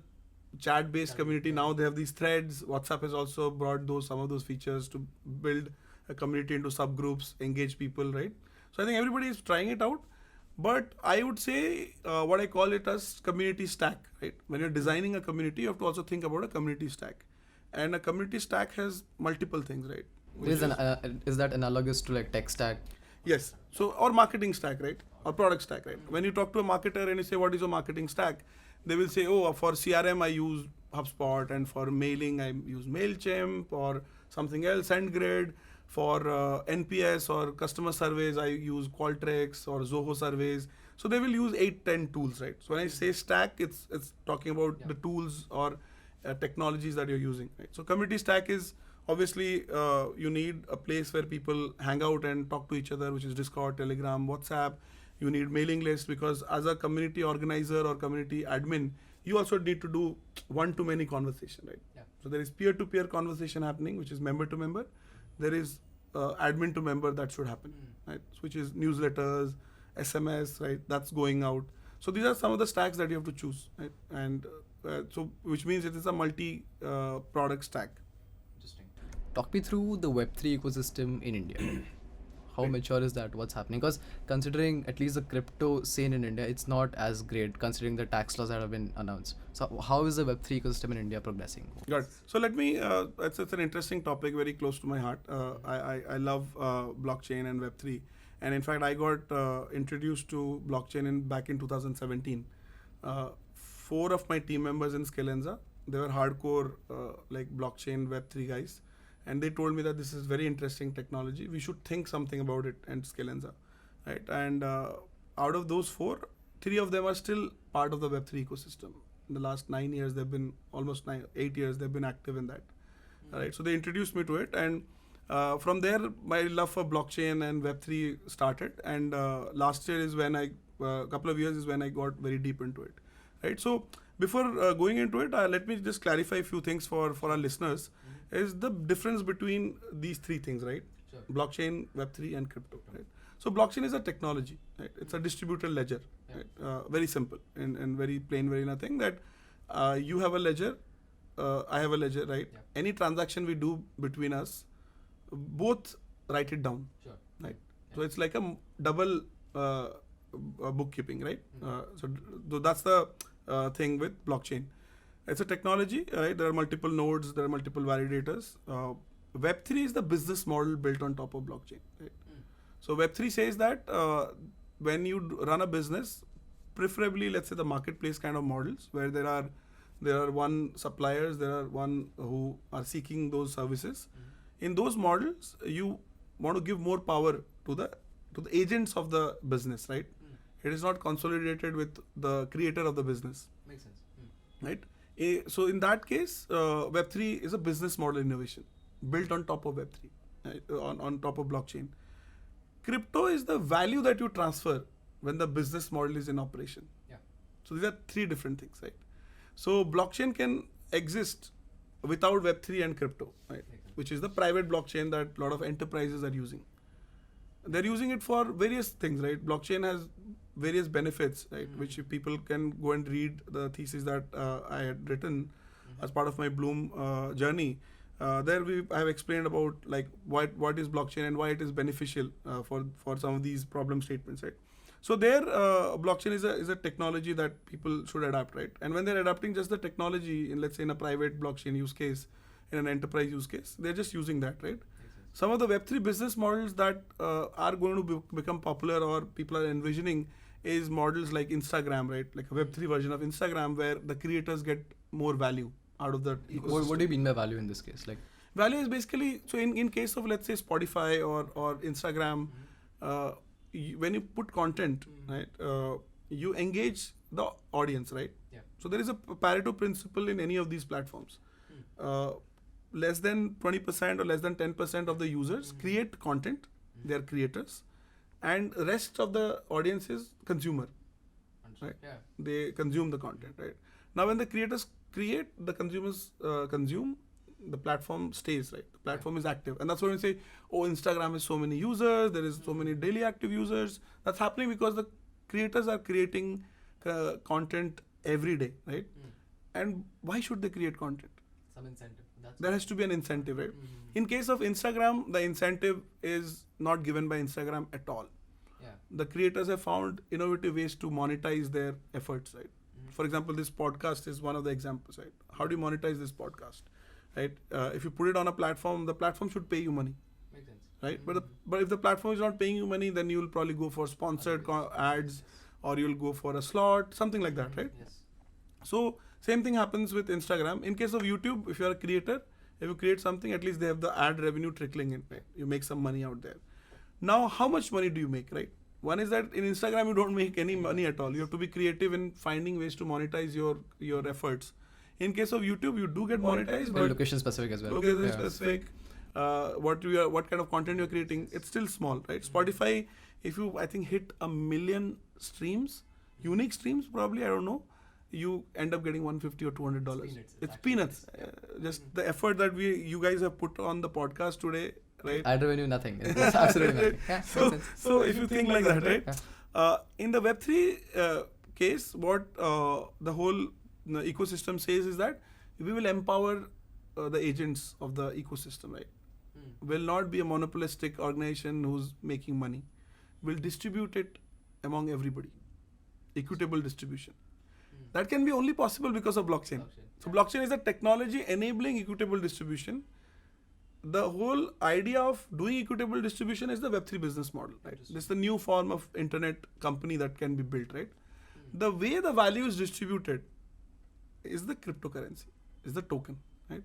chat-based community. Now they have these threads. WhatsApp has also brought some of those features to build a community into subgroups, engage people, right? So I think everybody is trying it out. But I would say what I call it as community stack, right? When you're designing a community, you have to also think about a community stack. And a community stack has multiple things, right? Is that analogous to like tech stack? Yes. So, or marketing stack, right? Or product stack, right? When you talk to a marketer and you say, what is your marketing stack? They will say, oh, for CRM, I use HubSpot, and for mailing, I use MailChimp or something else, SendGrid. For NPS or customer surveys, I use Qualtrics or Zoho surveys. So they will use 8-10 tools, right? So when I say stack, it's talking about the tools or technologies that you're using, right? So community stack is obviously you need a place where people hang out and talk to each other, which is Discord, Telegram, WhatsApp. You need mailing lists because as a community organizer or community admin, you also need to do one-to-many conversation, right? Yeah. So there is peer-to-peer conversation happening, which is member-to-member. There is admin to member that should happen, right? Which is newsletters, SMS, right? That's going out. So these are some of the stacks that you have to choose, right? And so which means it is a multi-product stack. Interesting. Talk me through the Web3 ecosystem in India. How mature is that? What's happening? Because considering at least the crypto scene in India, it's not as great considering the tax laws that have been announced. So how is the Web3 ecosystem in India progressing? Got it. So let me, it's an interesting topic, very close to my heart. I love blockchain and Web3. And in fact, I got introduced to blockchain back in 2017. 4 of my team members in Skillenza, they were hardcore like blockchain Web3 guys. And they told me that this is very interesting technology. We should think something about it and Skillenza, right? And out of those 4, 3 of them are still part of the Web3 ecosystem. In the last 9 years, they've been almost 8 years, they've been active in that, right? So they introduced me to it, and from there, my love for blockchain and Web3 started. And last year is when couple of years is when I got very deep into it, right? So before going into it, let me just clarify a few things for our listeners. Is the difference between these 3 things, right? Sure. Blockchain, Web3 and crypto, right? So blockchain is a technology, right? It's a distributed ledger, right? Very simple and very plain, very nothing that you have a ledger, I have a ledger, right? Yeah. Any transaction we do between us, both write it down, right? Yeah. So it's like a double bookkeeping, right? So that's the thing with blockchain. It's a technology, right? There are multiple nodes, there are multiple validators. Web3 is the business model built on top of blockchain, right? So Web3 says that when you run a business, preferably let's say the marketplace kind of models where there are one suppliers, there are one who are seeking those services. In those models, you want to give more power to the agents of the business, right? It is not consolidated with the creator of the business. Makes sense. Right? So in that case, Web3 is a business model innovation built on top of Web3, right? on top of blockchain. Crypto is the value that you transfer when the business model is in operation. Yeah. So these are three different things, right? So blockchain can exist without Web3 and crypto, right? Which is the private blockchain that a lot of enterprises are using. They're using it for various things, right? Blockchain has various benefits, right? Which people can go and read the thesis that I had written as part of my Blume journey. There I have explained about like what is blockchain and why it is beneficial for some of these problem statements, right? So there, blockchain is a technology that people should adapt, right? And when they're adapting just the technology in, let's say, in a private blockchain use case, in an enterprise use case, they're just using that, right? Some of the Web3 business models that are going to become popular or people are envisioning is models like Instagram, right? Like a Web3 version of Instagram where the creators get more value out of the ecosystem. What do you mean by value in this case? Like value is basically, so in case of let's say Spotify or Instagram, when you put content, right, you engage the audience, right? Yeah. So there is a Pareto principle in any of these platforms. Less than 20% or less than 10% of the users create content, they are creators, and rest of the audience is consumer, right? Yeah. They consume the content, right? Now when the creators create, the consumers consume, the platform stays, right? The platform is active. And that's why we say, oh, Instagram has so many users, there is so many daily active users. That's happening because the creators are creating content every day, right? And why should they create content? Some incentive. There has to be an incentive, right? In case of Instagram, the incentive is not given by Instagram at all. Yeah. The creators have found innovative ways to monetize their efforts, right? For example, this podcast is one of the examples, right? How do you monetize this podcast, right? If you put it on a platform, the platform should pay you money. Makes sense. Right? But if the platform is not paying you money, then you will probably go for sponsored ads, or you'll go for a slot, something like that, right? Yes. So same thing happens with Instagram. In case of YouTube, if you're a creator, if you create something, at least they have the ad revenue trickling in, right? You make some money out there. Now, how much money do you make, right? One is that in Instagram, you don't make any money at all. You have to be creative in finding ways to monetize your efforts. In case of YouTube, you do get monetized, but location specific as well. Location specific. What kind of content you're creating, it's still small, right? Spotify, if you, I think, hit 1 million streams, unique streams probably, I don't know, you end up getting $150 or $200. It's peanuts. Just the effort that you guys have put on the podcast today, right? Ad revenue, nothing. It's absolutely nothing. Yeah, so if you think like that, right? In the Web3 case, what the whole ecosystem says is that we will empower the agents of the ecosystem, right? Will not be a monopolistic organization who's making money. Will distribute it among everybody. Equitable distribution. That can be only possible because of blockchain. So blockchain is a technology enabling equitable distribution. The whole idea of doing equitable distribution is the Web3 business model, right? This is the new form of internet company that can be built, right? The way the value is distributed is the cryptocurrency, is the token, right?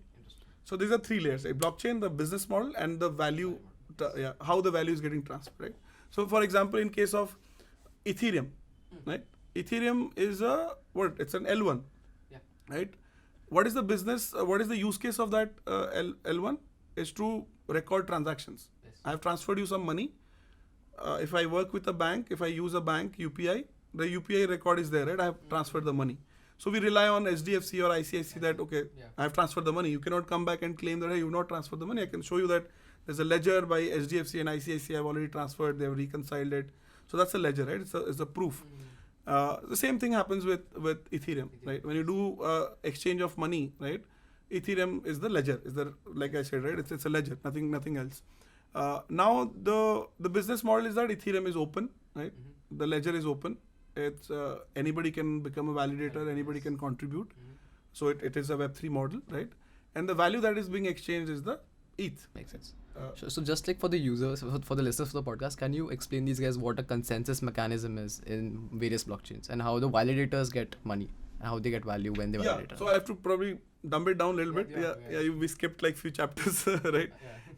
So these are three layers, right? Blockchain, the business model, and the value, how the value is getting transferred, right? So for example, in case of Ethereum, right? Ethereum is it's an L1, right? What is the business, what is the use case of that L1? Is to record transactions. Yes. I have transferred you some money. If I work with a bank, if I use a bank UPI, the UPI record is there, right? I have transferred the money. So we rely on SDFC or ICICI that, okay, I have transferred the money. You cannot come back and claim that, hey, you have not transferred the money. I can show you that there's a ledger by SDFC and ICICI. I've already transferred. They have reconciled it. So that's a ledger, right? It's a proof. The same thing happens with Ethereum, right? When you do exchange of money, right? Ethereum is the ledger, like I said, right? It's a ledger, nothing else. Now the business model is that Ethereum is open, right? The ledger is open. It's anybody can become a validator, anybody can contribute. So it is a Web3 model, right? And the value that is being exchanged is the ETH. Makes sense. So just like for the users, for the listeners of the podcast, can you explain these guys what a consensus mechanism is in various blockchains and how the validators get money and how they get value when they validate? So I have to probably dumb it down a little bit. We skipped like few chapters, right?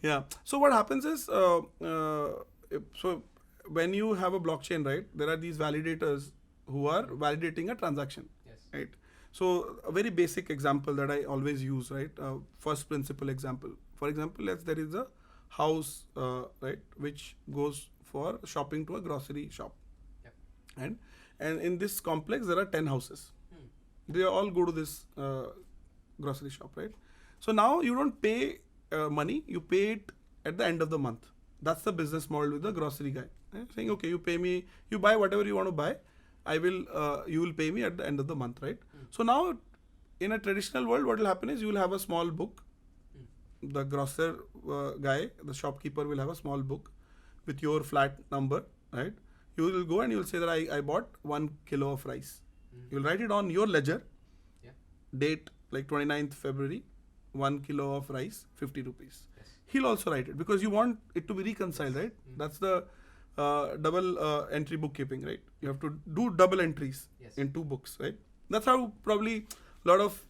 Yeah. So what happens is, so when you have a blockchain, right, there are these validators who are validating a transaction, right? So a very basic example that I always use, right? First principle example. For example, there is a house, right, which goes for shopping to a grocery shop, and in this complex there are 10 houses. They all go to this grocery shop, right? So now you don't pay money; you pay it at the end of the month. That's the business model with the grocery guy, right? Saying, okay, you pay me, you buy whatever you want to buy. You will pay me at the end of the month, right? So now, in a traditional world, what will happen is you will have a small book. The grocer guy, the shopkeeper will have a small book with your flat number, right? You will go and you will say that I bought 1 kilo of rice. You will write it on your ledger, date like 29th February, 1 kilo of rice, 50 rupees. He'll also write it because you want it to be reconciled, right? That's the double entry bookkeeping, right? You have to do double entries in 2 books, right? That's how probably a lot of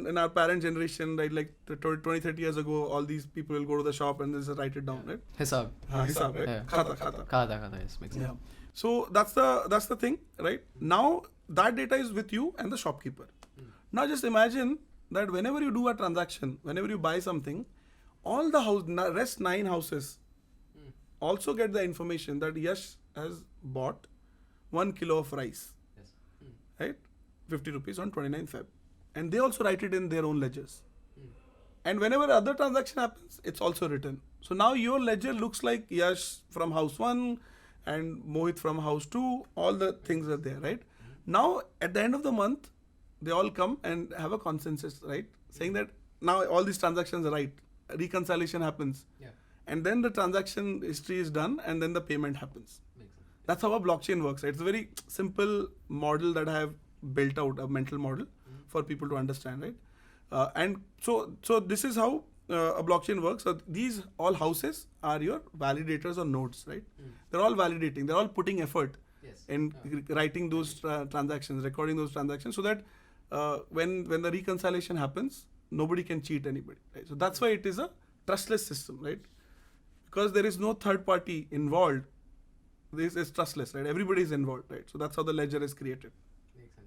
in our parent generation, right, like 20-30 years ago, all these people will go to the shop and just write it down, right? Hisab. Hisab, right? Yeah. Khata, yes, makes sense. So that's the thing, right? Now that data is with you and the shopkeeper. Now just imagine that whenever you do a transaction, whenever you buy something, all the rest 9 houses also get the information that Yash has bought 1 kilo of rice, right? 50 rupees on 29th Feb. And they also write it in their own ledgers. And whenever other transaction happens, it's also written. So now your ledger looks like Yash from house 1 and Mohit from house 2. All the things are there, right? Now, at the end of the month, they all come and have a consensus, right? Saying that now all these transactions are right. Reconciliation happens. And then the transaction history is done and then the payment happens. That's how a blockchain works, right? It's a very simple model that I have built out, a mental model for people to understand, right? And so this is how a blockchain works. So these all houses are your validators or nodes, right? They're all validating. They're all putting effort in writing those transactions, recording those transactions, so that when the reconciliation happens, nobody can cheat anybody, right? So that's why it is a trustless system, right? Because there is no third party involved. This is trustless, right? Everybody is involved, right? So that's how the ledger is created,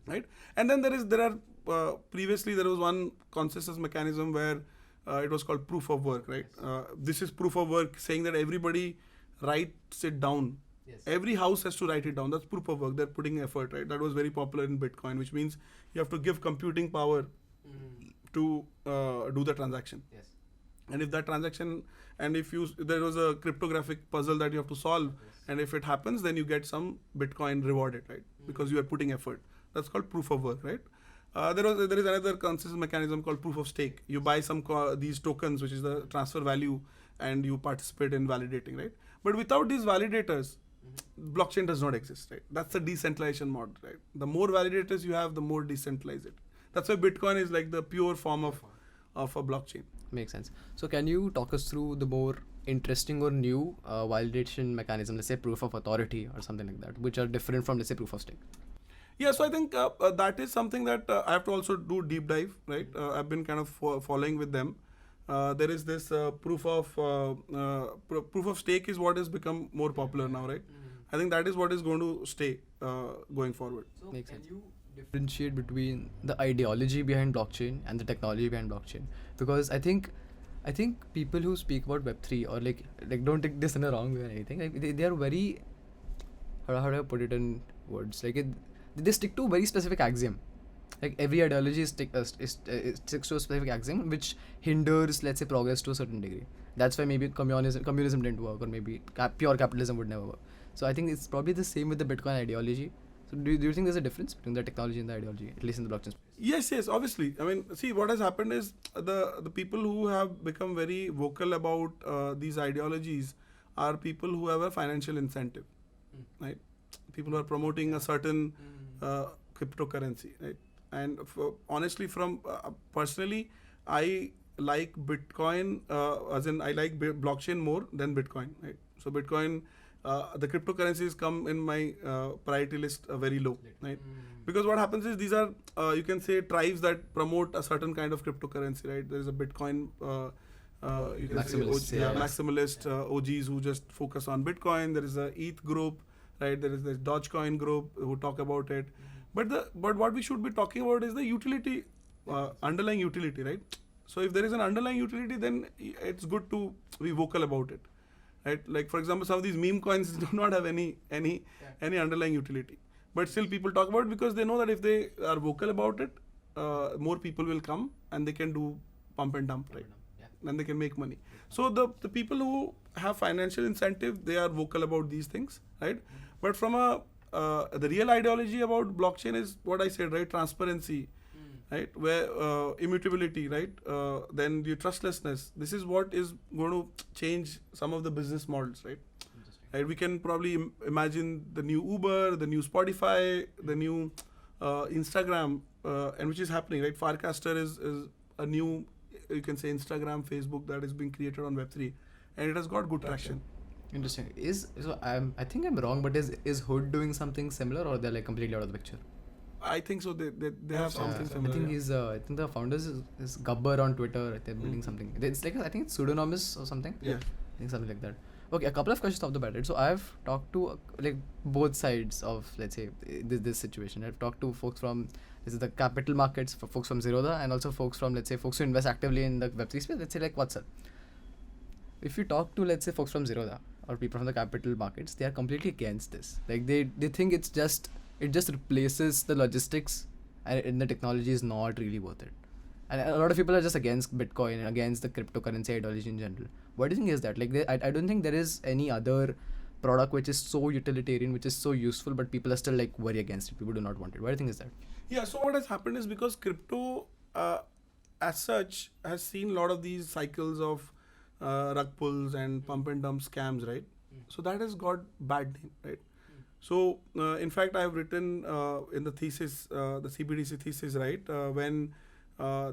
right? And then previously there was one consensus mechanism where it was called proof of work, right? This is proof of work, saying that everybody writes it down. Every house has to write it down. That's proof of work. They're putting effort, right? That was very popular in Bitcoin, which means you have to give computing power to do the transaction. And if that transaction, and if there was a cryptographic puzzle that you have to solve, and if it happens, then you get some Bitcoin rewarded, right? Because you are putting effort. That's called proof of work, right? There is another consensus mechanism called proof of stake. You buy some these tokens, which is the transfer value, and you participate in validating, right? But without these validators, blockchain does not exist, right? That's the decentralization model, right? The more validators you have, the more decentralized it. That's why Bitcoin is like the pure form of a blockchain. Makes sense. So can you talk us through the more interesting or new validation mechanism, let's say proof of authority or something like that, which are different from, let's say, proof of stake? Yeah, so I think that is something that I have to also do deep dive, right? I've been kind of following with them. There is this proof of stake is what has become more popular now, right? I think that is what is going to stay going forward. So can you differentiate between the ideology behind blockchain and the technology behind blockchain? Because I think people who speak about Web3 or like don't take this in a wrong way or anything, like they are very, how do I put it in words? Like they stick to a very specific axiom. Like every ideology sticks to a specific axiom which hinders, let's say, progress to a certain degree. That's why maybe communism didn't work, or maybe pure capitalism would never work. So I think it's probably the same with the Bitcoin ideology. So do you think there's a difference between the technology and the ideology, at least in the blockchain space? Yes, obviously. I mean, see, what has happened is the people who have become very vocal about these ideologies are people who have a financial incentive, right? People who are promoting a certain cryptocurrency, right? And honestly, from personally, I like Bitcoin, as in I like blockchain more than Bitcoin. Right? So Bitcoin, the cryptocurrencies come in my priority list very low, right? Because what happens is these are you can say tribes that promote a certain kind of cryptocurrency, right? There is a Bitcoin. You can Maximalists, say maximalist OGs who just focus on Bitcoin. There is a ETH group, right? There is this Dogecoin group who talk about it. But what we should be talking about is the utility, underlying utility, right? So if there is an underlying utility, then it's good to be vocal about it, right? Like for example, some of these meme coins do not have any underlying utility, but still people talk about it because they know that if they are vocal about it, more people will come and they can do pump and dump, right? And they can make money. So the people who have financial incentive, they are vocal about these things, right? But from the real ideology about blockchain is what I said, right? Transparency, right? Where immutability, right? Then the trustlessness. This is what is going to change some of the business models, right? Right? We can probably imagine the new Uber, the new Spotify, the new Instagram, and which is happening, right? Farcaster is a new, you can say, Instagram, Facebook that is being created on Web3, and it has got good traction. Interesting. I think I'm wrong, but is Hood doing something similar, or they're like completely out of the picture? I think so. They have something similar. I think the founders is Gabbar on Twitter. They're building something. It's like I think it's Pseudonymous or something. Yeah. I think something like that. Okay, a couple of questions off the bat. Right? So I've talked to like both sides of, let's say, this situation. I've talked to folks from the capital markets, for folks from Zerodha, and also folks from, let's say, folks who invest actively in the Web3 space. Let's say like what's up. If you talk to, let's say, folks from Zerodha or people from the capital markets, they are completely against this. Like they think it just replaces the logistics, and the technology is not really worth it. And a lot of people are just against Bitcoin and against the cryptocurrency ideology in general. What do you think is that? Like, I don't think there is any other product which is so utilitarian, which is so useful, but people are still like very against it. People do not want it. What do you think is that? Yeah, so what has happened is because crypto as such has seen a lot of these cycles of rug pulls and pump and dump scams, right? So that has got bad name, right? So in fact, I have written in the thesis, the CBDC thesis, right? When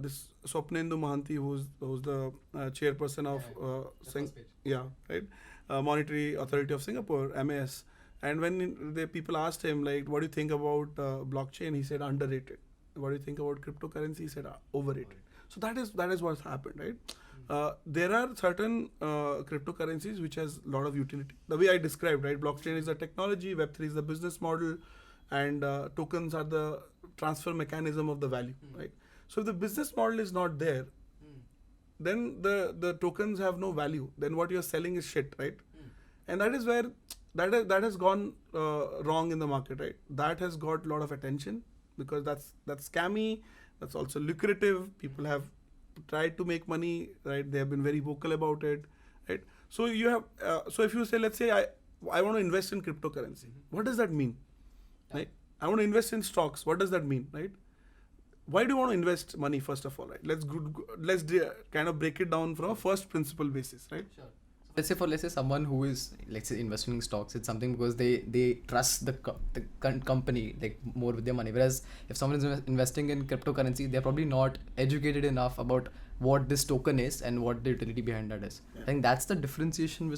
this Swapnendu Mahanti, who's the chairperson of Monetary Authority of Singapore, MAS, and when the people asked him like, what do you think about blockchain? He said underrated. What do you think about cryptocurrency? He said overrated. So that is what's happened, right? There are certain cryptocurrencies which has a lot of utility. The way I described, right? Blockchain is the technology, Web3 is the business model, and tokens are the transfer mechanism of the value, right? So if the business model is not there, then the tokens have no value. Then what you're selling is shit, right? And that is where that has gone wrong in the market, right? That has got a lot of attention because that's scammy. That's also lucrative. People have tried to make money, right? They have been very vocal about it, right? So you have so if you say, let's say I want to invest in cryptocurrency, what does that mean, right? I want to invest in stocks. What does that mean, right? Why do you want to invest money, first of all, right? Let's kind of break it down from a first principle basis, right? Sure. Let's say someone who is, let's say, investing in stocks, it's something because they trust the company like more with their money. Whereas if someone is investing in cryptocurrency, they're probably not educated enough about what this token is and what the utility behind that is. Yeah. I think that's the differentiation we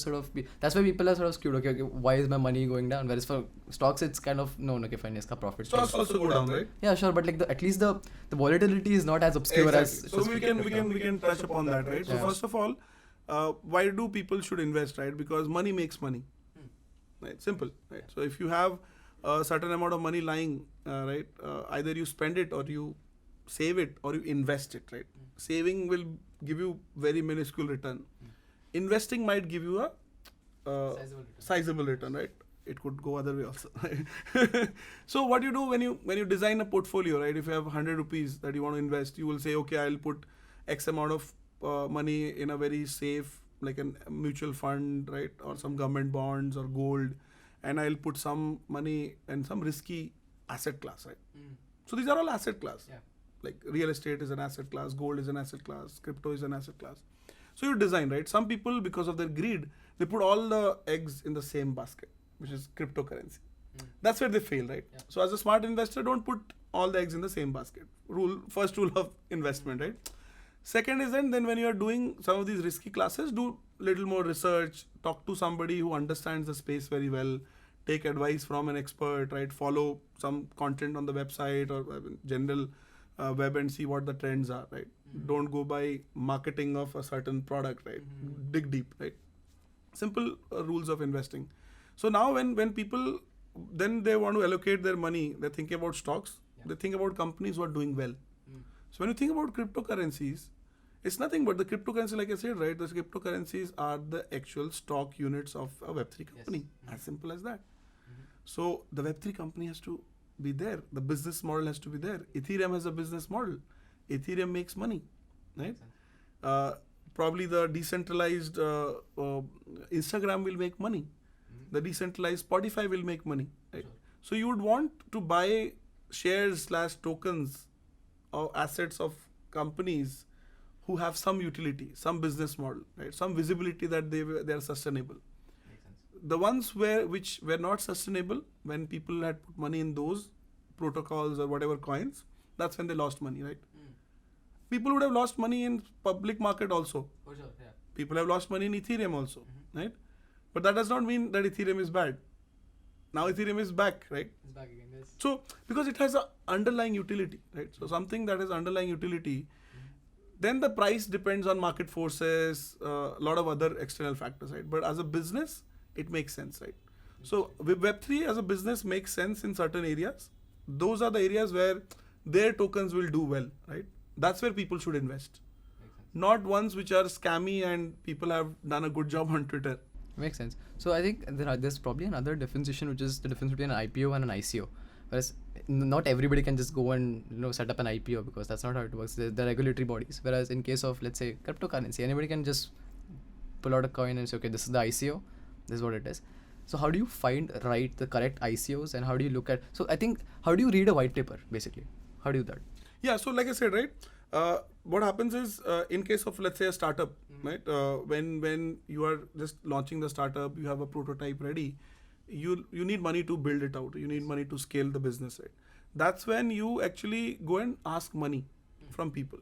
that's why people are sort of skewed. Okay, why is my money going down? Whereas for stocks, it's kind of okay, fine, iska profit. Stocks also go down, right? Yeah, sure, but like at least the volatility is not as obscure as. So we can touch upon that, right? So first of all, why do people should invest, right? Because money makes money, right? Simple, right? So if you have a certain amount of money lying, right, either you spend it or you save it or you invest it, right? Saving will give you very minuscule return. Investing might give you a sizable return, right? It could go other way also. Right? So what you do when you design a portfolio, right? If you have 100 rupees that you want to invest, you will say, okay, I'll put X amount of money in a very safe, like a mutual fund, right, or some government bonds or gold, and I'll put some money in some risky asset class, right? So these are all asset class. Yeah. Like real estate is an asset class, gold is an asset class, crypto is an asset class. So you design, right? Some people, because of their greed, they put all the eggs in the same basket, which is cryptocurrency, That's where they fail, right? Yeah. So as a smart investor, don't put all the eggs in the same basket. First rule of investment, right? Second is then when you are doing some of these risky classes, do little more research, talk to somebody who understands the space very well, take advice from an expert, right? Follow some content on the website or general web and see what the trends are, right? Don't go by marketing of a certain product, right? Dig deep, right? Simple rules of investing. So now when people then they want to allocate their money, they're thinking about stocks, they think about companies who are doing well. So when you think about cryptocurrencies, it's nothing but the cryptocurrency, like I said, right? Those cryptocurrencies are the actual stock units of a Web3 company. As simple as that. So the Web3 company has to be there. The business model has to be there. Ethereum has a business model. Ethereum makes money, right? Probably the decentralized Instagram will make money. The decentralized Spotify will make money, right? So you would want to buy shares / tokens or assets of companies who have some utility, some business model, right? Some visibility that they are sustainable. The ones which were not sustainable, when people had put money in those protocols or whatever coins, that's when they lost money, right? People would have lost money in public market also. For sure, yeah. People have lost money in Ethereum also, right? But that does not mean that Ethereum is bad. Now Ethereum is back, right? It's back again, yes. So, because it has an underlying utility, right? So, something that has underlying utility, then the price depends on market forces, a lot of other external factors, right? But as a business, it makes sense, right? So, with Web3 as a business makes sense in certain areas. Those are the areas where their tokens will do well, right? That's where people should invest. Not ones which are scammy and people have done a good job on Twitter. Makes sense. So I think there's probably another differentiation, which is the difference between an IPO and an ICO. Whereas not everybody can just go and set up an IPO, because that's not how it works. The regulatory bodies. Whereas in case of, let's say, cryptocurrency, anybody can just pull out a coin and say, okay, this is the ICO, this is what it is. So how do you find the correct ICOs, and how do you look at? So I think, how do you read a white paper basically? How do you do that? Yeah. So like I said, right. What happens is, in case of, let's say, a startup, right? When you are just launching the startup, you have a prototype ready. You need money to build it out. You need money to scale the business, right? That's when you actually go and ask money from people.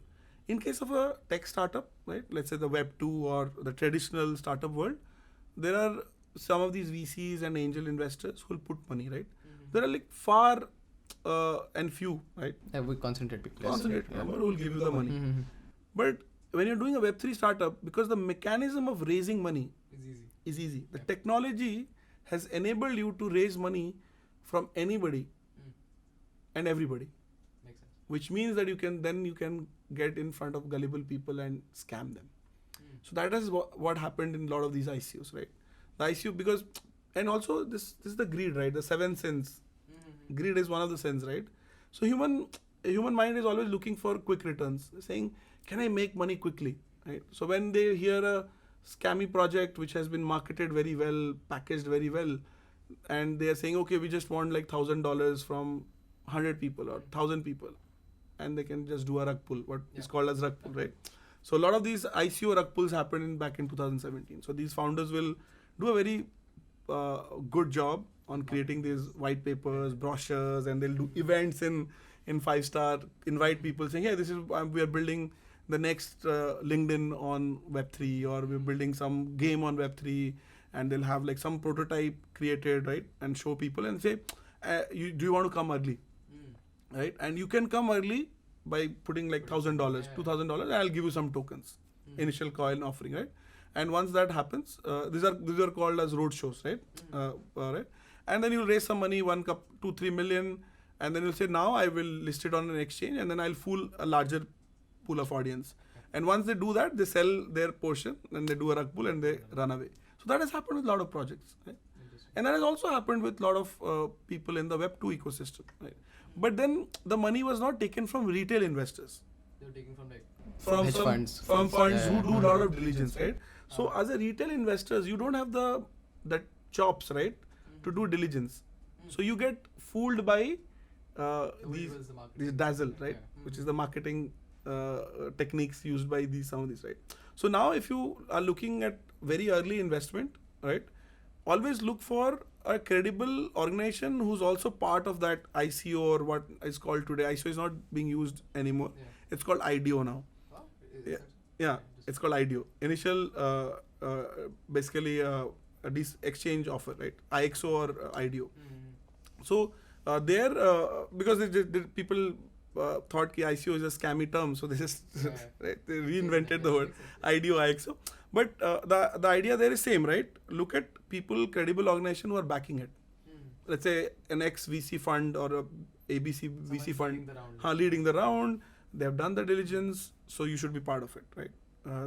In case of a tech startup, right? Let's say the Web 2 or the traditional startup world, there are some of these VCs and angel investors who will put money, right? There are like far and few, right? Yeah, we concentrate people. Concentrate number who will give you the money. But when you're doing a Web3 startup, because the mechanism of raising money is easy. The technology has enabled you to raise money from anybody and everybody. Makes sense. Which means that you can get in front of gullible people and scam them. So that is what happened in a lot of these ICOs, right? The ICO, because, and also this is the greed, right? The 7 sins. Greed is one of the sins, right? So human mind is always looking for quick returns, saying, can I make money quickly, right? So when they hear a scammy project which has been marketed very well, packaged very well, and they are saying, okay, we just want like $1,000 from 100 people or 1,000 people, and they can just do a rug pull, what is called as rug pull, right? So a lot of these ICO rug pulls happened back in 2017. So these founders will do a very good job on creating these white papers, brochures, and they'll do events in 5-star, invite people saying, hey, we are building the next LinkedIn on Web3, or we're building some game on Web3, and they'll have like some prototype created, right? And show people and say, do you want to come early? Right? And you can come early by putting like $1,000, $2,000, and I'll give you some tokens, initial coin offering, right? And once that happens, these are called as road shows, right? Right? And then you'll raise some money, 2-3 million, and then you'll say, now I will list it on an exchange, and then I'll fool a larger pool of audience. And once they do that, they sell their portion, and they do a rug pull, and they run away. So that has happened with a lot of projects, right? And that has also happened with a lot of people in the Web 2 ecosystem, right? But then the money was not taken from retail investors. They were taken from like from hedge funds. From funds who do a lot of diligence, right? So as a retail investors, you don't have that chops, right, to do diligence. So you get fooled by these dazzle, right, which is the marketing techniques used by some of these, right? So now if you are looking at very early investment, right, always look for a credible organization who's also part of that ICO, or what is called today. ICO is not being used anymore. Yeah. It's called IDO now. Oh, Yeah, yeah, it's called IDO. Initial, basically this exchange offer, right? IXO or IDO. So there, because people thought ki ICO is a scammy term, so they just right, they reinvented the word IDO, IXO. But the idea there is same, right? Look at people, credible organization who are backing it. Let's say an ex-VC fund or a ABC VC fund leading the round. They have done the diligence, so you should be part of it, right?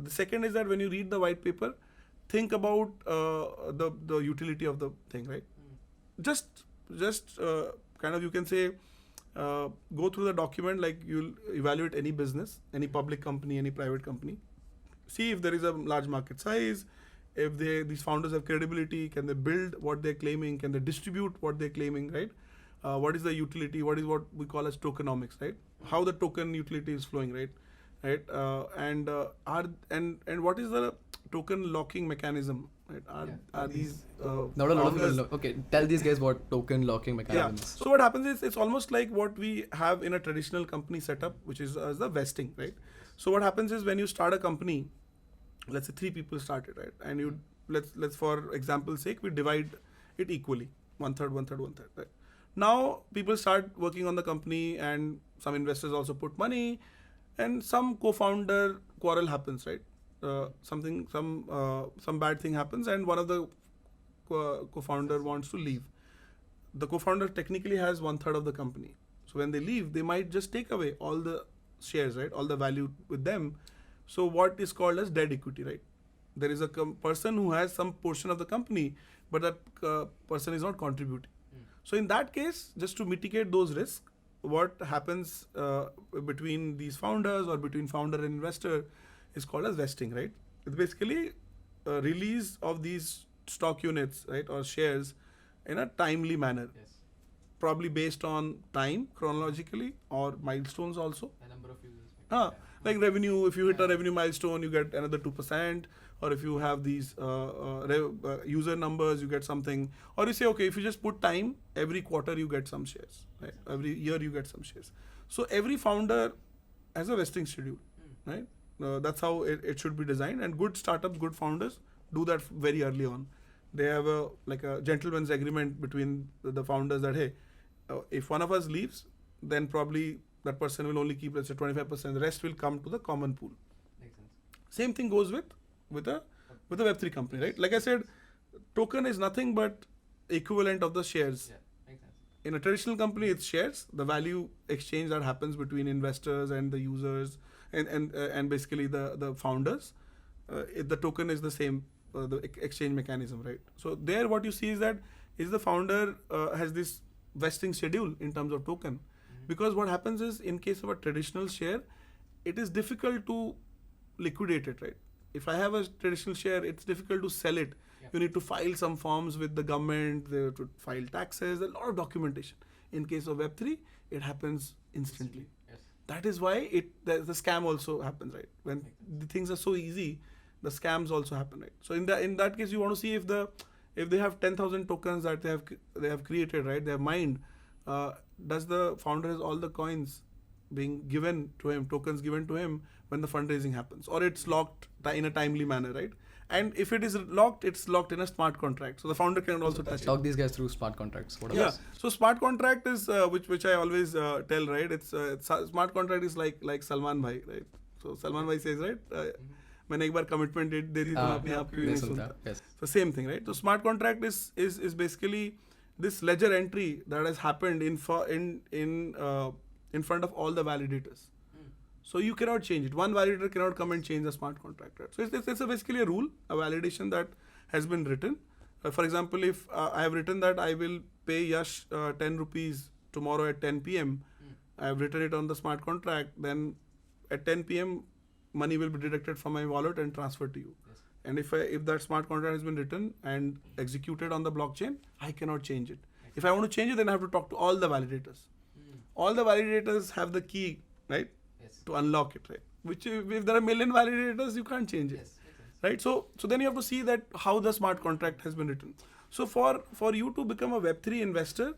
The second is that when you read the white paper, think about the utility of the thing, right? Just kind of, you can say, go through the document like you'll evaluate any business, any public company, any private company. See if there is a large market size, if these founders have credibility, can they build what they're claiming, can they distribute what they're claiming, right? What is the utility? What is what we call as tokenomics, right? How the token utility is flowing, right? And what is the token locking mechanism, right? Are these not a lot of people know. Okay, tell these guys what token locking mechanism is. So what happens is, it's almost like what we have in a traditional company setup, which is as the vesting, right? So what happens is, when you start a company, let's say 3 people started, right? And you let's for example's sake, we divide it equally, 1/3, 1/3, 1/3, right? Now people start working on the company, and some investors also put money, and some co-founder quarrel happens, right? Some bad thing happens, and one of the co-founder wants to leave. The co-founder technically has 1/3 of the company. So when they leave, they might just take away all the shares, right? All the value with them. So what is called as dead equity, right? There is a person who has some portion of the company, but that person is not contributing. So in that case, just to mitigate those risks, what happens between these founders or between founder and investor is called as vesting, right? It's basically a release of these stock units, right, or shares in a timely manner. Yes. Probably based on time, chronologically, or milestones also. A number of users. Like revenue, if you hit a revenue milestone, you get another 2%, or if you have these user numbers, you get something. Or you say, okay, if you just put time, every quarter you get some shares, right? Every year you get some shares. So every founder has a vesting schedule, right? That's how it should be designed. And good startups, good founders do that very early on. They have a gentleman's agreement between the founders that, hey, if one of us leaves, then probably that person will only keep, let's say, 25%. The rest will come to the common pool. Makes sense. Same thing goes with a Web3 company, right? Like I said, token is nothing but equivalent of the shares. Yeah, makes sense. In a traditional company, it's shares, the value exchange that happens between investors and the users and basically the founders. The token is the same, the exchange mechanism, right? So there, what you see is that the founder has this vesting schedule in terms of token. Because what happens is, in case of a traditional share, it is difficult to liquidate it, right? If I have a traditional share, it's difficult to sell it. Yeah. You need to file some forms with the government, they have to file taxes, a lot of documentation. In case of Web3, it happens instantly. Yes. That is why the scam also happens, right? When the things are so easy, the scams also happen, right? So in that case, you want to see if they have 10,000 tokens that they have created, right? They have mined. Does the founder has all the coins being given to him, tokens given to him when the fundraising happens, or it's locked in a timely manner, right? And if it is locked, it's locked in a smart contract, so the founder can also touch it. Talk these guys through smart contracts. What are those? So smart contract is which I always tell, right? It's smart contract is like Salman Bhai, right? So Salman Bhai says, right? मैंने एक बार commitment दे दी तो अपने आप क्यों नहीं सुनता? Yes. So same thing, right? So smart contract is basically this ledger entry that has happened in front of all the validators. So you cannot change it. One validator cannot come and change the smart contract, right? So it's basically a rule, a validation that has been written. For example, if I have written that I will pay Yash 10 rupees tomorrow at 10 p.m. I have written it on the smart contract, then at 10 p.m. money will be deducted from my wallet and transferred to you. Yes. And if that smart contract has been written and executed on the blockchain, I cannot change it. If I want to change it, then I have to talk to all the validators. All the validators have the key, right? Yes. To unlock it, right? Which if there are a million validators, you can't change it. Yes. Right? So then you have to see that how the smart contract has been written. So for you to become a Web3 investor,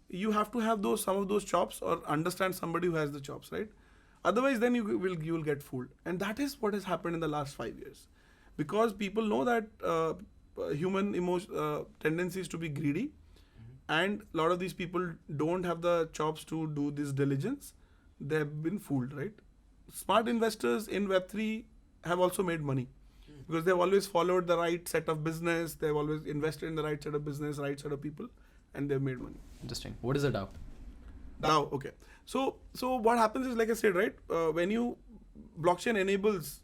you have to have some of those chops or understand somebody who has the chops, right? Otherwise, then you will get fooled, and that is what has happened in the last 5 years, because people know that human tendencies to be greedy, and a lot of these people don't have the chops to do this diligence. They have been fooled, right? Smart investors in Web3 have also made money because they've always followed the right set of business. They've always invested in the right set of business, right set of people, and they've made money. Interesting. What is a DAO? DAO, okay. So what happens is, like I said, right? When blockchain enables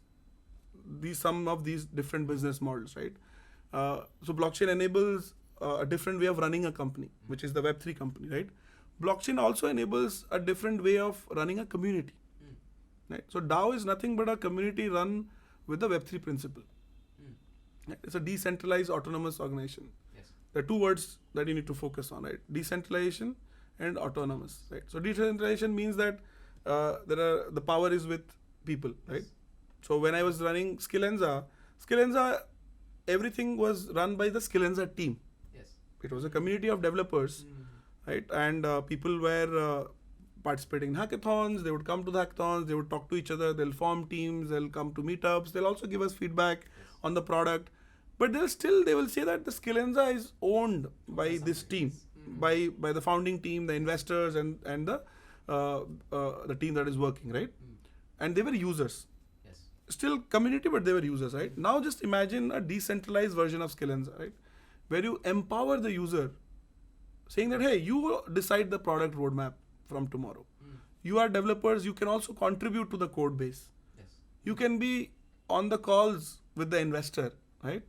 some of these different business models, right? So blockchain enables a different way of running a company, which is the Web3 company, right? Blockchain also enables a different way of running a community, right? So DAO is nothing but a community run with the Web3 principle. Right? It's a decentralized autonomous organization. Yes. There are two words that you need to focus on, right? Decentralization and autonomous, right? So decentralization means that the power is with people, right? Yes. So when I was running Skillenza, everything was run by the Skillenza team. Yes. It was a community of developers, right? And people were participating in hackathons. They would come to the hackathons. They would talk to each other. They'll form teams. They'll come to meetups. They'll also give us feedback on the product. But they will say that the Skillenza is owned by this team, by the founding team, the investors, and the team that is working, right? And they were users. Yes. Still community, but they were users, right? Now just imagine a decentralized version of Skillenza, right? Where you empower the user, saying that, hey, you decide the product roadmap from tomorrow. You are developers, you can also contribute to the code base. Yes. You can be on the calls with the investor, right?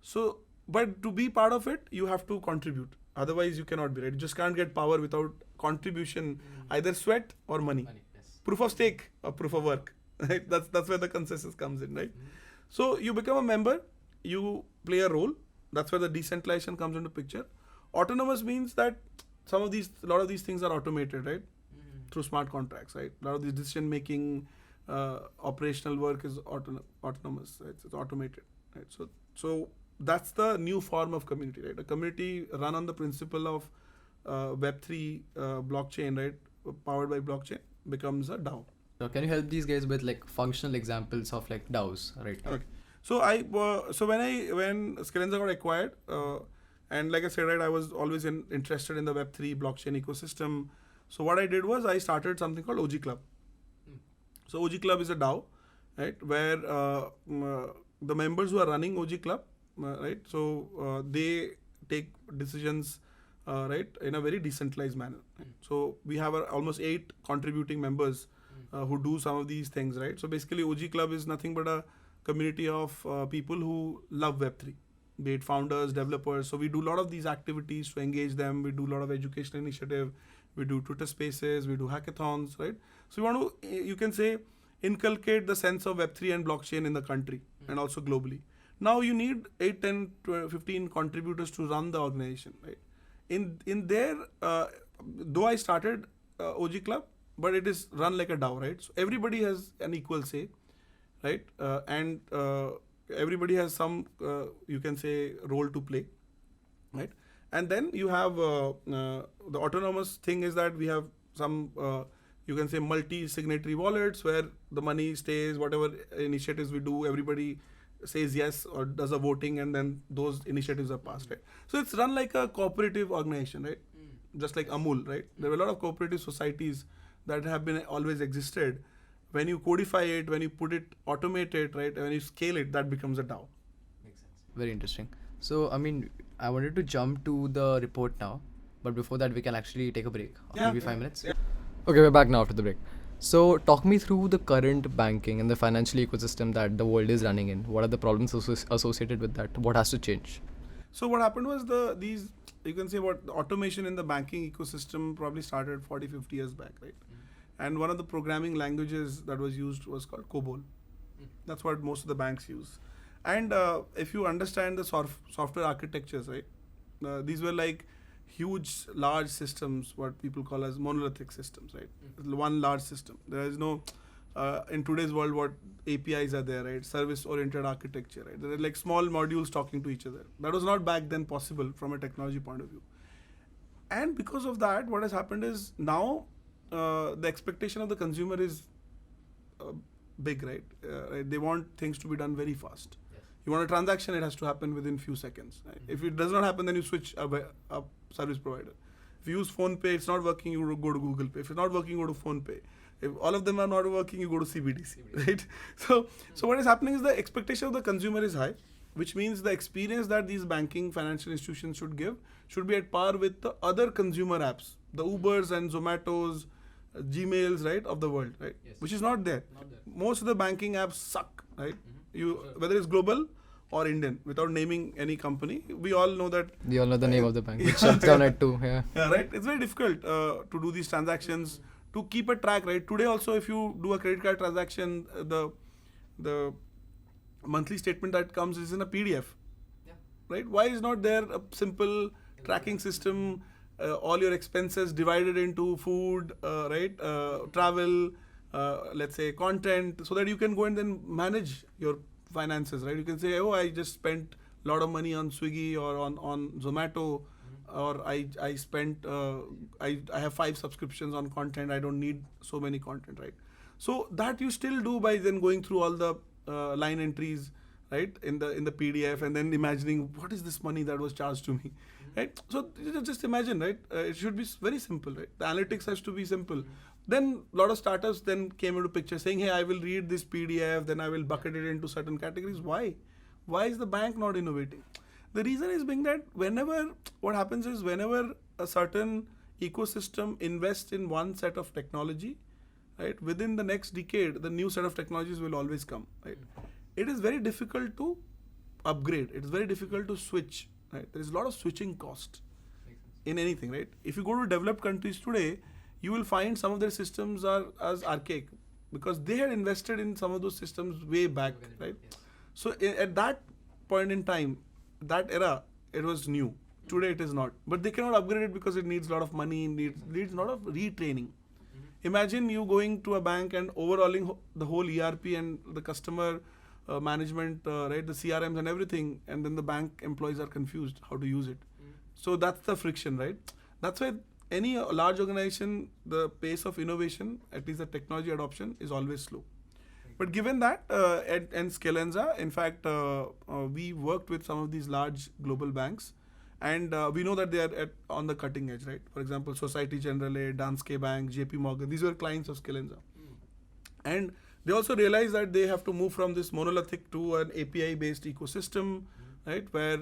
So, but to be part of it, you have to contribute. Otherwise, you cannot be, right? You just can't get power without contribution, either sweat or money. Yes. Proof of stake or proof of work, right? That's where the consensus comes in, right? So you become a member, you play a role. That's where the decentralization comes into picture. Autonomous means that a lot of these things are automated, right? Through smart contracts, right? A lot of this decision making, operational work is autonomous, right? It's automated, right? So that's the new form of community, right? A community run on the principle of Web3 blockchain, right? Powered by blockchain becomes a DAO. So can you help these guys with like functional examples of like DAOs, right? Okay. So when Skillenza got acquired, and like I said, right, I was always interested in the Web3 blockchain ecosystem. So what I did was I started something called OG Club. So OG Club is a DAO, right, where the members who are running OG Club, right, so they take decisions, right, in a very decentralized manner. Right? So we have almost 8 contributing members who do some of these things, right? So basically OG Club is nothing but a community of people who love Web3, be it founders, developers. So we do a lot of these activities to engage them. We do a lot of educational initiative. We do Twitter spaces. We do hackathons, right? So we want to, you can say, inculcate the sense of Web3 and blockchain in the country and also globally. Now you need 8, 10, 12, 15 contributors to run the organization, right? In there, though I started OG Club, but it is run like a DAO, right? So everybody has an equal say, right? And everybody has some, you can say, role to play, right? And then you have the autonomous thing is that we have some, you can say, multi-signatory wallets where the money stays, whatever initiatives we do, everybody says yes or does a voting, and then those initiatives are passed, right? So it's run like a cooperative organization, right? Just like Amul, right? There are a lot of cooperative societies that have been always existed. When you codify it, when you put it, automate it, right, and when you scale it, that becomes a DAO. Makes sense. Very interesting. So, I mean, I wanted to jump to the report now, but before that, we can actually take a break. Maybe 5 minutes. Yeah. Okay, we're back now after the break. So, talk me through the current banking and the financial ecosystem that the world is running in. What are the problems associated with that? What has to change? So what happened was you can say what the automation in the banking ecosystem probably started 40, 50 years back, right? And one of the programming languages that was used was called COBOL. That's what most of the banks use. And if you understand the software architectures, right, these were like huge, large systems, what people call as monolithic systems, right? One large system. There is no, in today's world, what APIs are there, right? Service-oriented architecture, right? They're like small modules talking to each other. That was not back then possible from a technology point of view. And because of that, what has happened is now the expectation of the consumer is big, right? They want things to be done very fast. Yes. You want a transaction, it has to happen within few seconds. Right? If it does not happen, then you switch a service provider. If you use PhonePe, it's not working, you go to Google Pay. If it's not working, you go to PhonePe. If all of them are not working, you go to CBDC, right? So what is happening is the expectation of the consumer is high, which means the experience that these banking financial institutions should give should be at par with the other consumer apps, the Ubers and Zomatos, Gmails, right, of the world, right? Yes. Which is not there. Not there. Most of the banking apps suck, right? Whether it's global or Indian, without naming any company, we all know that. We all know the name of the bank. Which shuts down at 2. Yeah. Yeah, right. It's very difficult to do these transactions, to keep a track, right? Today also, if you do a credit card transaction, the monthly statement that comes is in a PDF, right? Why is not there a simple tracking system, all your expenses divided into food, right, travel, let's say content, so that you can go and then manage your finances, right? You can say, oh, I just spent a lot of money on Swiggy or on Zomato, or I spent, I have 5 subscriptions on content, I don't need so many content, right? So that you still do by then going through all the line entries, right, in the PDF, and then imagining what is this money that was charged to me, right? So just imagine, right? It should be very simple, right? The analytics has to be simple. Then a lot of startups then came into picture saying, hey, I will read this PDF, then I will bucket it into certain categories. Why? Why is the bank not innovating? The reason is being that what happens is whenever a certain ecosystem invests in one set of technology, right, within the next decade, the new set of technologies will always come, right? It is very difficult to upgrade. It is very difficult to switch, right? There is a lot of switching cost in anything, right? If you go to developed countries today, you will find some of their systems are as archaic because they had invested in some of those systems way back, right? Yes. So at that point in time, that era, it was new. Today it is not. But they cannot upgrade it because it needs a lot of money, needs a lot of retraining. Imagine you going to a bank and overhauling the whole ERP and the customer management, right, the CRMs and everything, and then the bank employees are confused how to use it. So that's the friction, right? That's why any large organization, the pace of innovation, at least the technology adoption, is always slow. But given that, and Skillenza, in fact, we worked with some of these large global banks, and we know that they are on the cutting edge, right? For example, Society Generale, Danske Bank, JP Morgan, these were clients of Skillenza. And they also realized that they have to move from this monolithic to an API-based ecosystem, right? Where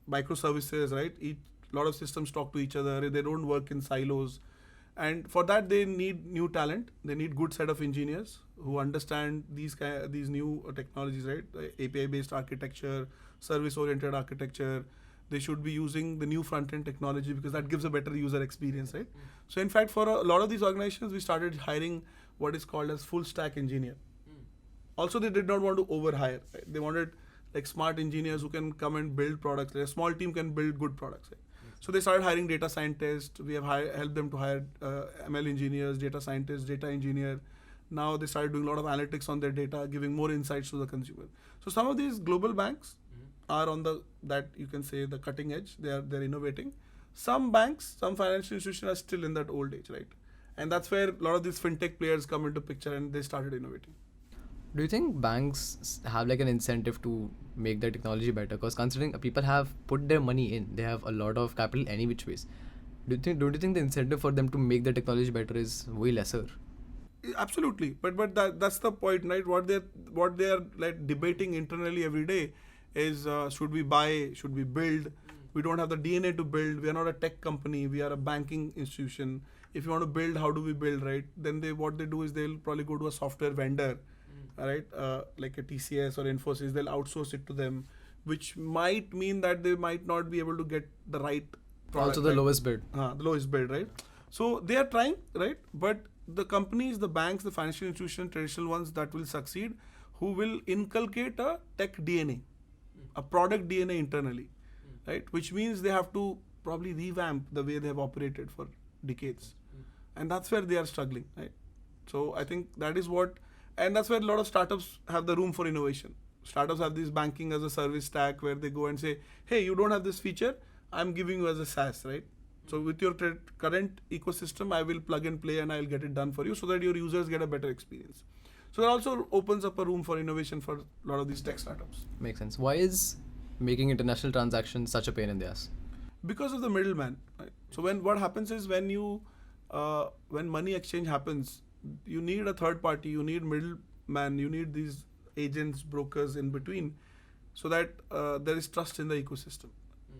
microservices, right? A lot of systems talk to each other. They don't work in silos. And for that, they need new talent. They need good set of engineers who understand these new technologies, right? API-based architecture, service-oriented architecture. They should be using the new front-end technology because that gives a better user experience, right? So in fact, for a lot of these organizations, we started hiring what is called as full-stack engineer. Also, they did not want to overhire. Right? They wanted like smart engineers who can come and build products. Like a small team can build good products. Right? So they started hiring data scientists. We have helped them to hire ML engineers, data scientists, data engineer. Now they started doing a lot of analytics on their data, giving more insights to the consumer. So some of these global banks are on that you can say the cutting edge. They're innovating. Some banks, some financial institutions are still in that old age, right? And that's where a lot of these fintech players come into picture and they started innovating. Do you think banks have like an incentive to make their technology better? Because considering people have put their money in, they have a lot of capital any which ways. Don't you think the incentive for them to make the technology better is way lesser? Absolutely, but that's the point, right? What they are like debating internally every day is should we buy, should we build? We don't have the DNA to build. We are not a tech company. We are a banking institution. If you want to build, how do we build, right? Then what they do is they'll probably go to a software vendor, right? Like a TCS or Infosys. They'll outsource it to them, which might mean that they might not be able to get the right product. Also the lowest bid. The lowest bid, right? So they are trying, right? But the companies, the banks, the financial institutions, traditional ones that will succeed, who will inculcate a tech DNA, a product DNA internally, right? Which means they have to probably revamp the way they have operated for decades. And that's where they are struggling, right? So I think that is what, and that's where a lot of startups have the room for innovation. Startups have this banking as a service stack where they go and say, hey, you don't have this feature, I'm giving you as a SaaS, right? So with your current ecosystem, I will plug and play and I'll get it done for you so that your users get a better experience. So that also opens up a room for innovation for a lot of these tech startups. Makes sense. Why is making international transactions such a pain in the ass? Because of the middleman, right? So what happens is when money exchange happens, you need a third party, you need middleman, you need these agents, brokers in between, so that there is trust in the ecosystem.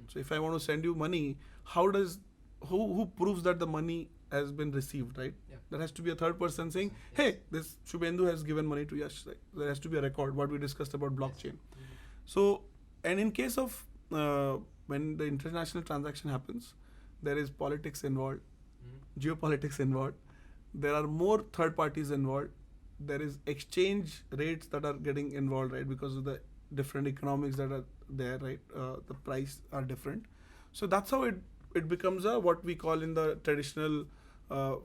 So if I want to send you money, who proves that the money has been received, right? Yeah. There has to be a third person saying, hey, this Subhendu has given money to Yash. Right? There has to be a record, what we discussed about blockchain. So, and in case of when the international transaction happens, there is politics involved, geopolitics involved, there are more third parties involved, there is exchange rates that are getting involved, right? Because of the different economics that are there, right? The price are different. So that's how it becomes what we call in the traditional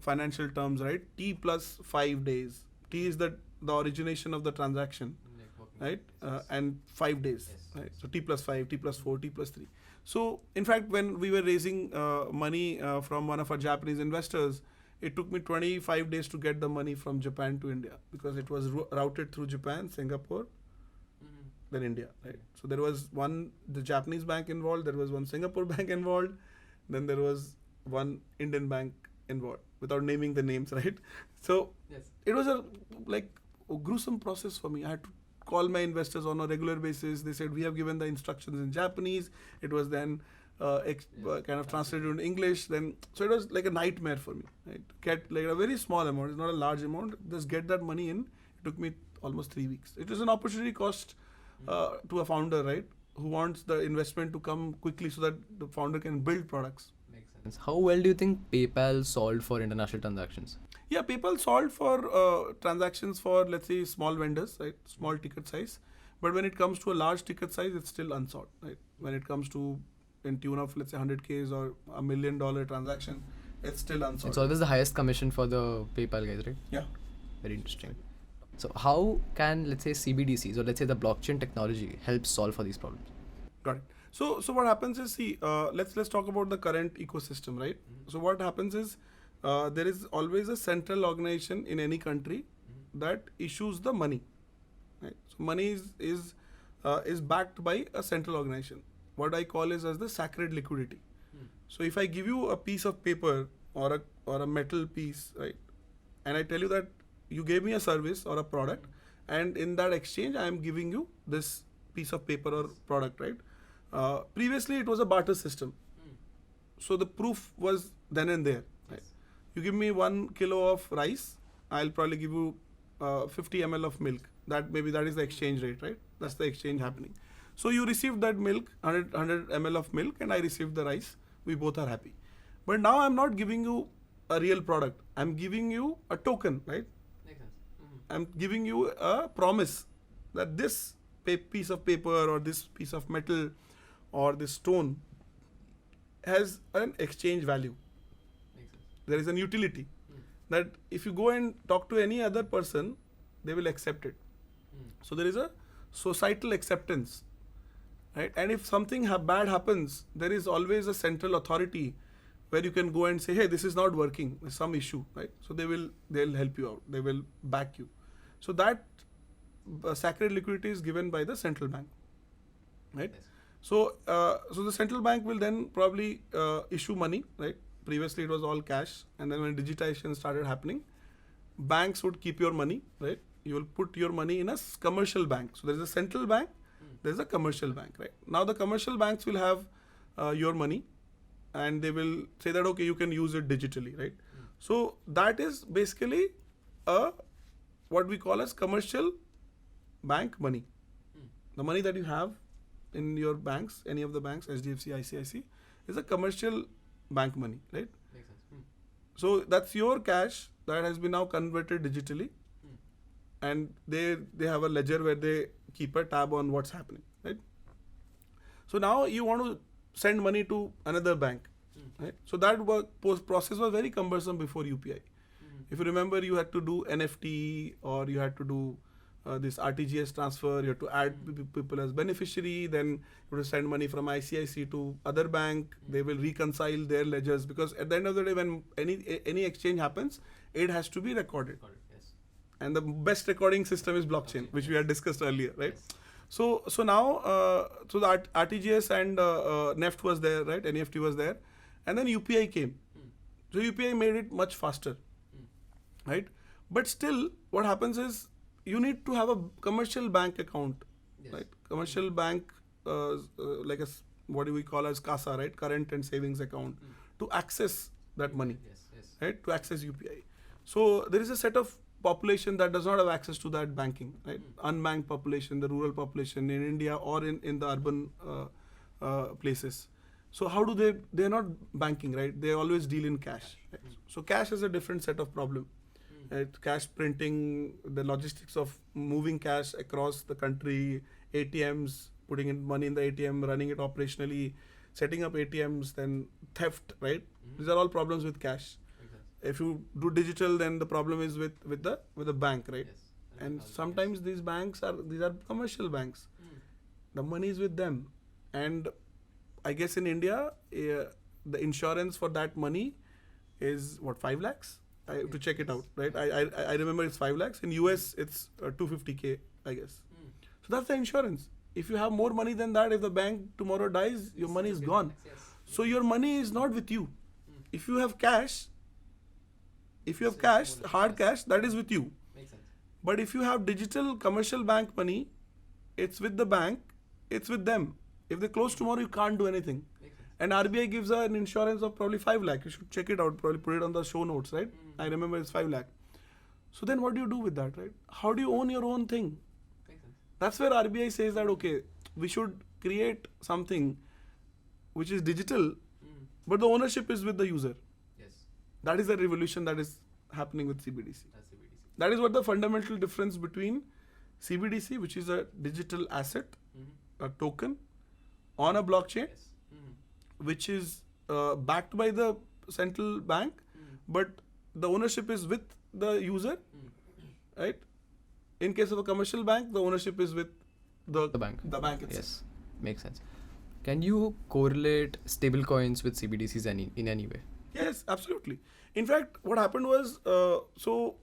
financial terms, right? T plus 5 days. T is the origination of the transaction, right? And 5 days, right? So T plus 5, T plus 4, T plus 3. So in fact, when we were raising money from one of our Japanese investors, it took me 25 days to get the money from Japan to India because it was routed through Japan, Singapore, then India, right? So there was the Japanese bank involved, there was one Singapore bank involved, then there was one Indian bank involved, without naming the names, right? So it was a gruesome process for me. I had to call my investors on a regular basis. They said, we have given the instructions in Japanese. It was then kind of translated into English. So it was like a nightmare for me, right? Get like a very small amount, it's not a large amount, just get that money in. It took me almost 3 weeks. It was an opportunity cost to a founder, right? Who wants the investment to come quickly so that the founder can build products. Makes sense. How well do you think PayPal solved for international transactions? Yeah, PayPal solved for transactions for, let's say, small vendors, right? Small ticket size. But when it comes to a large ticket size, it's still unsolved, right? When it comes to in tune of, let's say, 100Ks or $1 million transaction, it's still unsolved. It's always the highest commission for the PayPal guys, right? Yeah. Very interesting. So how can, let's say, CBDCs or let's say the blockchain technology help solve for these problems? Got it. So what happens is, let's talk about the current ecosystem, right? So what happens is, there is always a central organization in any country that issues the money, right? So money is backed by a central organization. What I call is as the sacred liquidity. So if I give you a piece of paper or a metal piece, right, and I tell you that you gave me a service or a product, and in that exchange I am giving you this piece of paper or product, right? Previously it was a barter system. So the proof was then and there, right? You give me 1 kilo of rice, I'll probably give you 50 ml of milk. That is the exchange rate, right? That's the exchange happening. So you received that milk, 100 ml of milk, and I received the rice. We both are happy. But now I'm not giving you a real product. I'm giving you a token, right? Makes sense. I'm giving you a promise that this piece of paper or this piece of metal or this stone has an exchange value. Makes sense. There is an utility that if you go and talk to any other person, they will accept it. So there is a societal acceptance, right? And if something bad happens, there is always a central authority where you can go and say, hey, this is not working, there's some issue, right? So they'll help you out, they will back you. So that sacred liquidity is given by the central bank, right? Yes. So the central bank will then probably issue money, right? Previously it was all cash, and then when digitization started happening, banks would keep your money, right? You will put your money in a commercial bank. So there is a central bank, there is a commercial bank, right? Now the commercial banks will have your money, and they will say that, okay, you can use it digitally, right? So that is basically what we call as commercial bank money. The money that you have in your banks, any of the banks, HDFC, ICICI, is a commercial bank money, right? Makes sense. So that's your cash that has been now converted digitally, and they have a ledger where they keep a tab on what's happening, right? So now you want to send money to another bank, right? So that process was very cumbersome before UPI. If you remember, you had to do NFT or you had to do this RTGS transfer. You had to add people as beneficiary. Then you have to send money from ICICI to other bank. They will reconcile their ledgers, because at the end of the day, when any exchange happens, it has to be recorded. And the best recording system is blockchain, which we had discussed earlier, right? Yes. So now, so the RTGS and NEFT was there, right? NEFT was there, and then UPI came. So UPI made it much faster, right? But still, what happens is you need to have a commercial bank account, right? Commercial bank, like what do we call as CASA, right? Current and savings account, to access that money, right? To access UPI. So there is a set of population that does not have access to that banking, right? Unbanked population, the rural population in India or in the urban places. So how do they're not banking, right? They always deal in cash. Right? So cash is a different set of problem. Right? Cash printing, the logistics of moving cash across the country, ATMs, putting in money in the ATM, running it operationally, setting up ATMs, then theft, right? These are all problems with cash. If you do digital, then the problem is with the bank, right? And sometimes these are commercial banks. The money is with them, and I guess in India, the insurance for that money is what, 5 lakhs? I have to check it out, right? I remember it's 5 lakhs. In US, it's 250K, I guess. So that's the insurance. If you have more money than that, if the bank tomorrow dies, your money is gone. So your money is not with you. If you have cash, hard cash, that is with you. But if you have digital commercial bank money, it's with the bank, it's with them. If they close tomorrow, you can't do anything. And RBI gives an insurance of probably 5 lakh. You should check it out, probably put it on the show notes, right? I remember it's 5 lakh. So then what do you do with that, right? How do you own your own thing? That's where RBI says that, okay, we should create something which is digital, but the ownership is with the user. That is the revolution that is happening with CBDC. That is what the fundamental difference between CBDC, which is a digital asset, a token on a blockchain, which is backed by the central bank, but the ownership is with the user, right? In case of a commercial bank, the ownership is with the bank itself. Yes, makes sense. Can you correlate stable coins with CBDCs in any way? Yes, absolutely. In fact, what happened was, so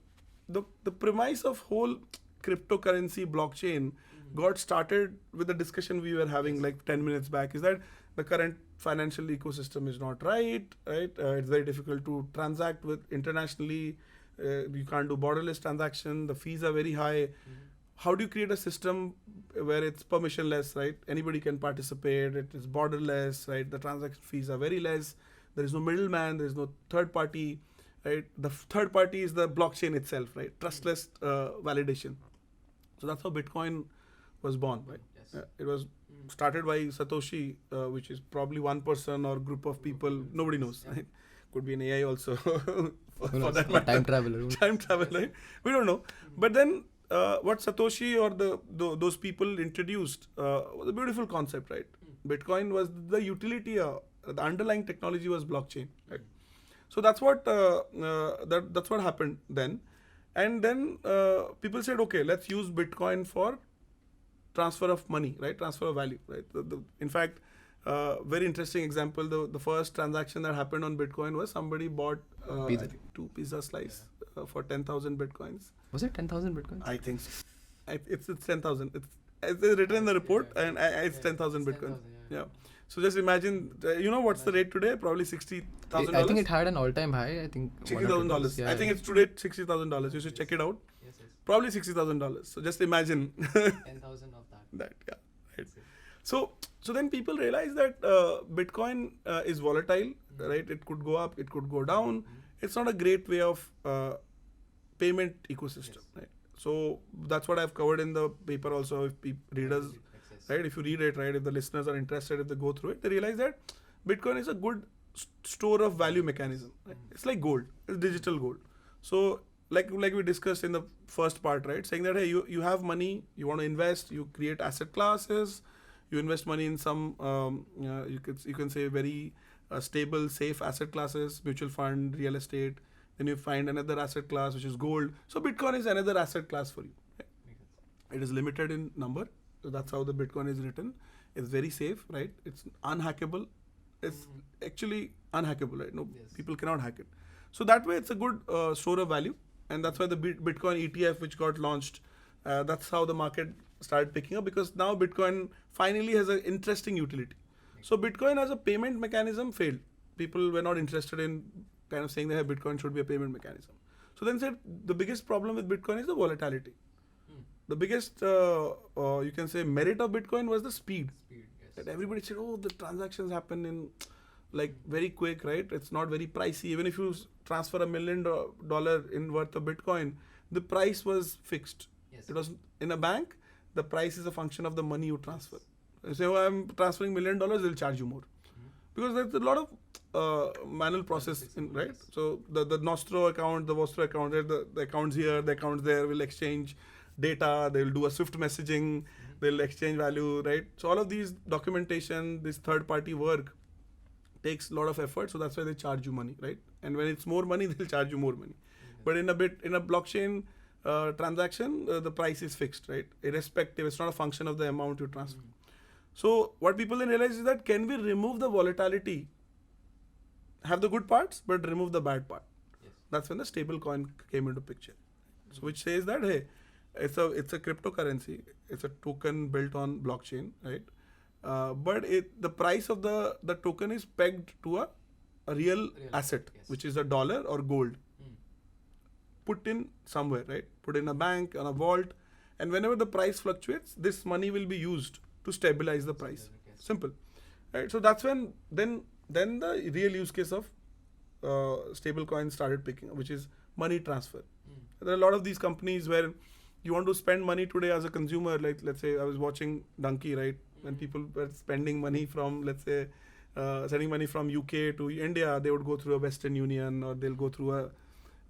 the premise of whole cryptocurrency blockchain got started with the discussion we were having like 10 minutes back, is that the current financial ecosystem is not right? It's very difficult to transact with internationally. You can't do borderless transaction. The fees are very high. How do you create a system where it's permissionless, right? Anybody can participate. It is borderless, right? The transaction fees are very less. There is no middleman. There is no third party, right? The third party is the blockchain itself, right? Trustless validation. So that's how Bitcoin was born, right? It was started by Satoshi, which is probably one person or group of people. Nobody knows, right? Could be an AI also. for that matter. Time traveler. Time traveler, right? We don't know. But then what Satoshi or those people introduced was a beautiful concept, right? Bitcoin was the utility, the underlying technology was blockchain, right? So that's what that's what happened then. And then people said, okay, let's use Bitcoin for transfer of money, right? Transfer of value, right? In fact, very interesting example, the first transaction that happened on Bitcoin was somebody bought I think 2 pizza slice for 10,000 Bitcoins. Was it 10,000 Bitcoins? I think so. It's 10,000. It's written in the report, and it's 10,000 Bitcoins. Yeah. So just imagine, what's the rate today? Probably $60,000. I think it had an all-time high. I think $60,000. Yeah, I think it's today $60,000. You should check it out. Yes. Probably $60,000. So just imagine 10,000 of that. Right. So then people realize that Bitcoin is volatile, right? It could go up, it could go down. It's not a great way of payment ecosystem, right? So that's what I've covered in the paper also. If readers, right? If you read it, right? If the listeners are interested, if they go through it, they realize that Bitcoin is a good store of value mechanism. Right? It's like gold. It's digital gold. So like we discussed in the first part, right? Saying that, hey, you have money, you want to invest, you create asset classes, you invest money in some, you can say very stable, safe asset classes, mutual fund, real estate. Then you find another asset class which is gold. So Bitcoin is another asset class for you. Right? It is limited in number. So that's how the Bitcoin is written. It's very safe, right? It's unhackable. It's actually unhackable, right? No, people cannot hack it. So that way, it's a good store of value, and that's why the Bitcoin ETF, which got launched, that's how the market started picking up, because now Bitcoin finally has an interesting utility. So Bitcoin as a payment mechanism failed. People were not interested in kind of saying that Bitcoin should be a payment mechanism. So then said the biggest problem with Bitcoin is the volatility. The biggest, you can say, merit of Bitcoin was the speed. That everybody said, oh, the transactions happen in like very quick, right? It's not very pricey. Even if you transfer $1 million in worth of Bitcoin, the price was fixed. It was in a bank. The price is a function of the money you transfer. You say, oh, I'm transferring $1 million, they'll charge you more. Because there's a lot of manual process, right? So the Nostro account, the Vostro account, the accounts here, the accounts there will exchange data, they'll do a Swift messaging, they'll exchange value, right? So all of these documentation, this third-party work takes a lot of effort, so that's why they charge you money, right? And when it's more money, they'll charge you more money. But in a blockchain transaction, the price is fixed, right? Irrespective, it's not a function of the amount you transfer. So what people then realize is that can we remove the volatility, have the good parts, but remove the bad part? That's when the stable coin came into picture. So which says that, hey, it's a cryptocurrency, it's a token built on blockchain, right? But the price of the token is pegged to a real asset, which is a dollar or gold. Put in somewhere, right? Put in a bank, on a vault, and whenever the price fluctuates, this money will be used to stabilize the price. Simple, right? So that's when then the real use case of stable coins started picking up, which is money transfer. There are a lot of these companies where you want to spend money today as a consumer, like let's say I was watching Donkey, right? When people were spending money from, let's say, sending money from UK to India, they would go through a Western Union, or they'll go through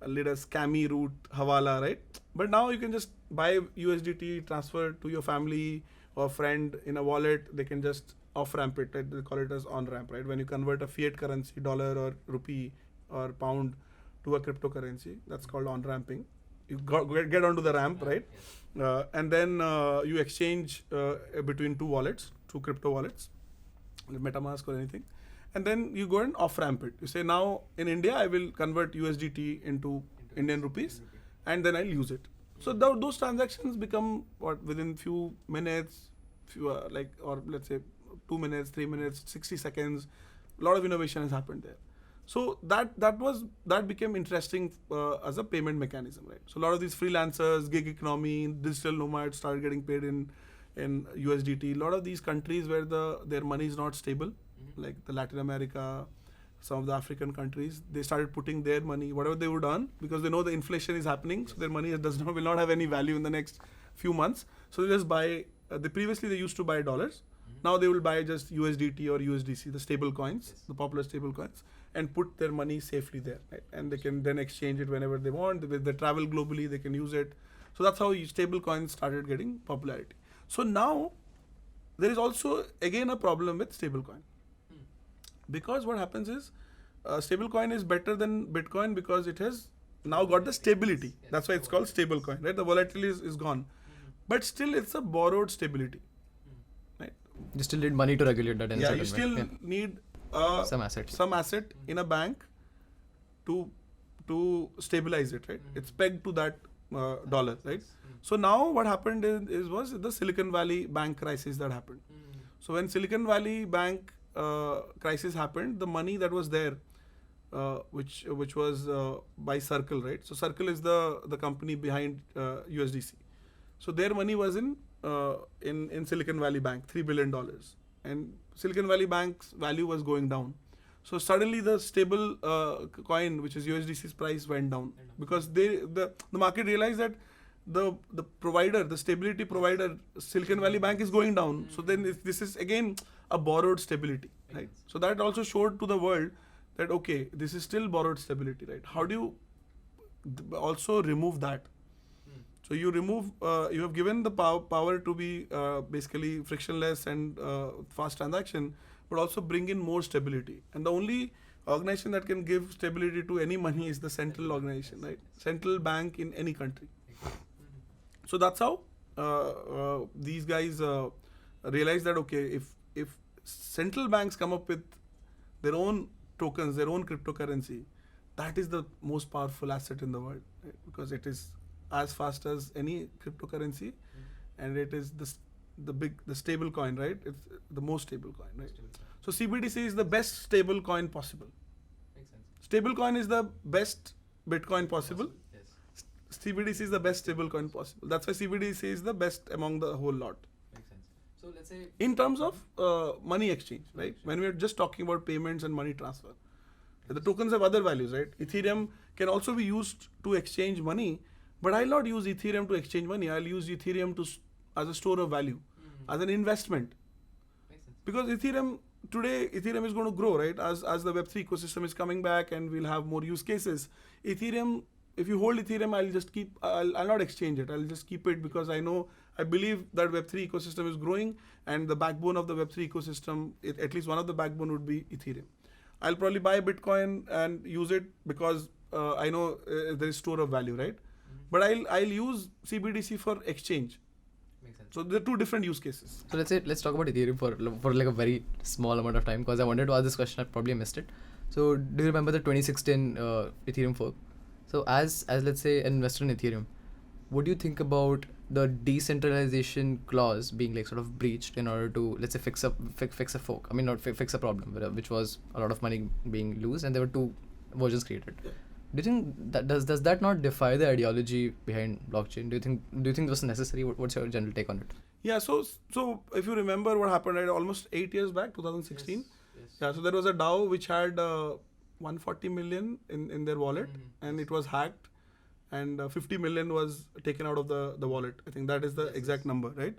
a little scammy route, Hawala, right? But now you can just buy USDT, transfer to your family or friend in a wallet. They can just off-ramp it, right? They call it as on-ramp, right? When you convert a fiat currency, dollar or rupee or pound, to a cryptocurrency, that's called on-ramping. You get onto the ramp, right? And then you exchange between two wallets, two crypto wallets, MetaMask or anything. And then you go and off-ramp it. You say, now in India, I will convert USDT into Indian rupees, and then I'll use it. So those transactions become within few minutes, or let's say 2 minutes, 3 minutes, 60 seconds. A lot of innovation has happened there. So that became interesting as a payment mechanism, right? So a lot of these freelancers, gig economy, digital nomads started getting paid in USDT. A lot of these countries where their money is not stable, like the Latin America, some of the African countries, they started putting their money, whatever they would earn, because they know the inflation is happening, so their money will not have any value in the next few months. So they just buy. Previously they used to buy dollars. Now they will buy just USDT or USDC, the stable coins, the popular stable coins, and put their money safely there, right? And they can then exchange it whenever they want. If they travel globally, they can use it. So that's how stable coins started getting popularity. So now there is also again a problem with stable coin. Because what happens is stable coin is better than Bitcoin because it has now got the stability. That's why it's called stable coin, right? The volatility is gone. But still it's a borrowed stability. Right? You still need money to regulate that in a certain way. You still need some asset in a bank to stabilize it, right? It's pegged to that dollar, right? So now what happened was the Silicon Valley bank crisis that happened. So when Silicon Valley bank crisis happened, the money that was there, which was by Circle, right? So Circle is the company behind USDC. So their money was in Silicon Valley Bank, $3 billion, and Silicon Valley Bank's value was going down. So suddenly the stable coin, which is USDC's price, went down because the market realized that the provider, the stability provider, Silicon Valley Bank, is going down. So then this is again a borrowed stability, right? So that also showed to the world that okay, this is still borrowed stability, right? How do you also remove that? So you remove, you have given the power to be basically frictionless and fast transaction, but also bring in more stability. And the only Organization that can give stability to any money is the central organization, right? Central bank in any country. So that's how these guys realize that, okay, if central banks come up with their own tokens, their own cryptocurrency, that is the most powerful asset in the world, right? Because it is as fast as any cryptocurrency, and it is the stable coin, right? It's the most stable coin, right? So CBDC is the best stable coin possible. Makes sense. Stable coin is the best Bitcoin possible. Yes. CBDC is the best stable coin possible. That's why CBDC is the best among the whole lot. Makes sense. So let's say In terms of money exchange, right? When we're just talking about payments and money transfer, the tokens have other values, right? Ethereum can also be used to exchange money, but I'll not use Ethereum to exchange money. I'll use Ethereum as a store of value, as an investment. makes sense. Because today Ethereum is going to grow, right? As the Web3 ecosystem is coming back and we'll have more use cases. Ethereum, if you hold Ethereum, I'll not exchange it. I'll just keep it because I believe that Web3 ecosystem is growing, and the backbone of the Web3 ecosystem, at least one of the backbone would be Ethereum. I'll probably buy Bitcoin and use it because I know there is store of value, right? But I'll use CBDC for exchange. Makes sense. So there are two different use cases. So let's talk about Ethereum for like a very small amount of time, because I wanted to ask this question. I probably missed it. So do you remember the 2016 Ethereum fork? So as let's say an investor in Ethereum, what do you think about the decentralization clause being like sort of breached in order to, let's say, fix a fork? I mean, not fix a problem, which was a lot of money being loose, and there were two versions created. Yeah. Do you think that does that not defy the ideology behind blockchain? Do you think this was necessary? What's your general take on it? Yeah, so if you remember what happened, right, almost 8 years back, 2016. Yes. Yeah, so there was a DAO which had 140 million in their wallet, and it was hacked, and 50 million was taken out of the wallet. I think that is the exact number, right?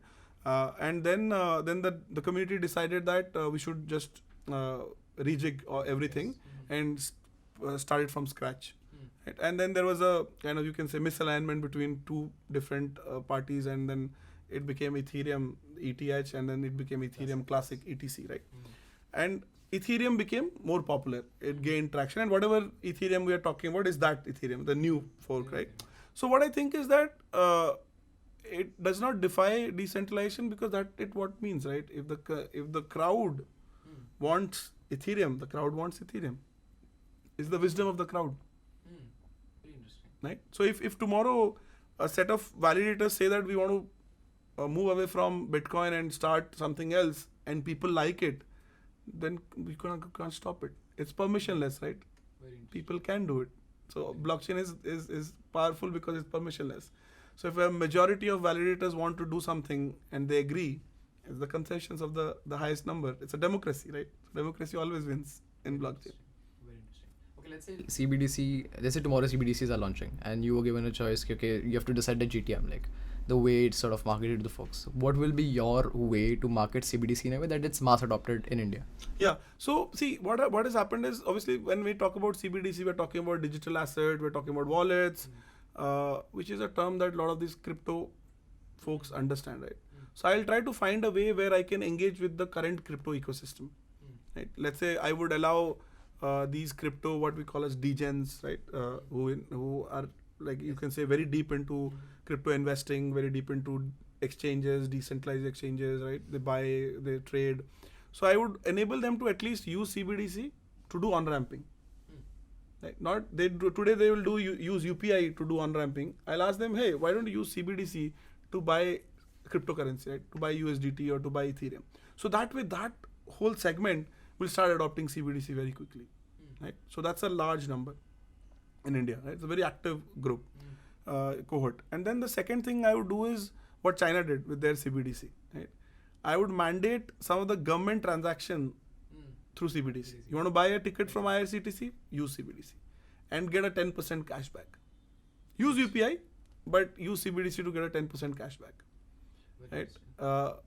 And then the community decided that we should just rejig everything and start it from scratch. Right? And then there was a kind of, you can say, misalignment between two different parties, and then it became Ethereum ETH, and then it became Ethereum Classic ETC, right? And Ethereum became more popular. It gained traction, and whatever Ethereum we are talking about is that Ethereum, the new fork, right? So what I think is that it does not defy decentralization, because that it what means, right? If the crowd wants Ethereum, the crowd wants Ethereum. It's the wisdom of the crowd. Very interesting. Right? So if tomorrow a set of validators say that we want to move away from Bitcoin and start something else, and people like it, then we can't stop it. It's permissionless, right? Very interesting. People can do it. So blockchain is powerful because it's permissionless. So if a majority of validators want to do something and they agree, it's the concessions of the highest number. It's a democracy, right? So democracy always wins in blockchain. Very interesting. Okay, let's say tomorrow CBDCs are launching, and you were given a choice. Okay, you have to decide the GTM, like the way it's sort of marketed to the folks. What will be your way to market CBDC in a way that it's mass adopted in India? Yeah. So see, what has happened is, obviously when we talk about CBDC, we're talking about digital asset, we're talking about wallets, which is a term that a lot of these crypto folks understand, right? So I'll try to find a way where I can engage with the current crypto ecosystem. Right? Let's say I would allow these crypto, what we call as degens, right? Who are, like, you can say, very deep into crypto investing, very deep into exchanges, decentralized exchanges, right? They buy, they trade. So I would enable them to at least use CBDC to do on-ramping. Right? Today they will use UPI to do on-ramping. I'll ask them, hey, why don't you use CBDC to buy cryptocurrency, right? To buy USDT or to buy Ethereum. So that way, that whole segment will start adopting CBDC very quickly, right? So that's a large number in India, right? It's a very active group, cohort. And then the second thing I would do is what China did with their CBDC, right? I would mandate some of the government transaction through CBDC. You want to buy a ticket from IRCTC? Use CBDC and get a 10% cashback. Use UPI, but use CBDC to get a 10% cashback. Right?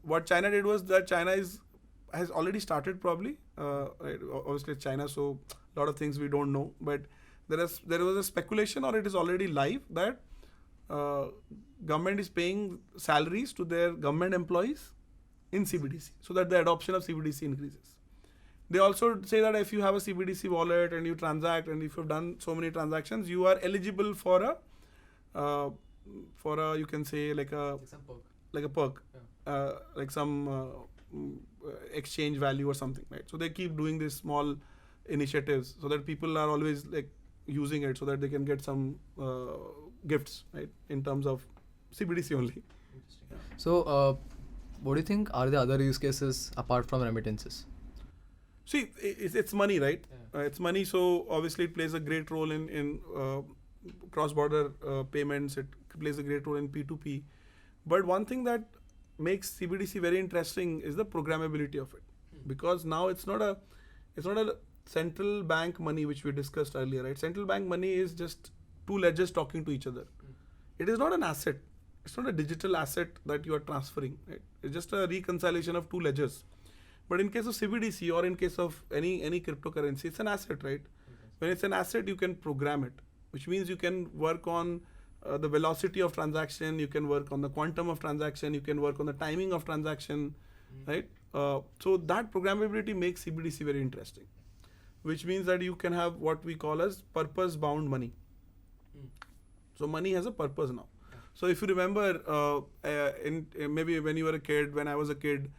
What China did was that China has already started probably. Right? Obviously it's China, so a lot of things we don't know. But there was a speculation, or it is already live, that government is paying salaries to their government employees in CBDC, so that the adoption of CBDC increases. They also say that if you have a CBDC wallet and you transact, and if you've done so many transactions, you are eligible for a you can say like a perk, like some exchange value or something, right? So they keep doing these small initiatives so that people are always like using it so that they can get some gifts, right? In terms of CBDC only. Yeah. So, what do you think are the other use cases apart from remittances? See, it's money, right? It's money, so obviously it plays a great role in cross-border payments. It plays a great role in P2P. But one thing that makes CBDC very interesting is the programmability of it, because now it's not a central bank money which we discussed earlier, right? Central bank money is just two ledgers talking to each other. It is not an asset. It's not a digital asset that you are transferring, right? It's just a reconciliation of two ledgers. But in case of CBDC or in case of any cryptocurrency, it's an asset, right? When it's an asset, you can program it, which means you can work on the velocity of transaction, you can work on the quantum of transaction, you can work on the timing of transaction, right? So that programmability makes CBDC very interesting, which means that you can have what we call as purpose-bound money. So money has a purpose now. So if you remember, maybe when you were a kid, when I was a kid,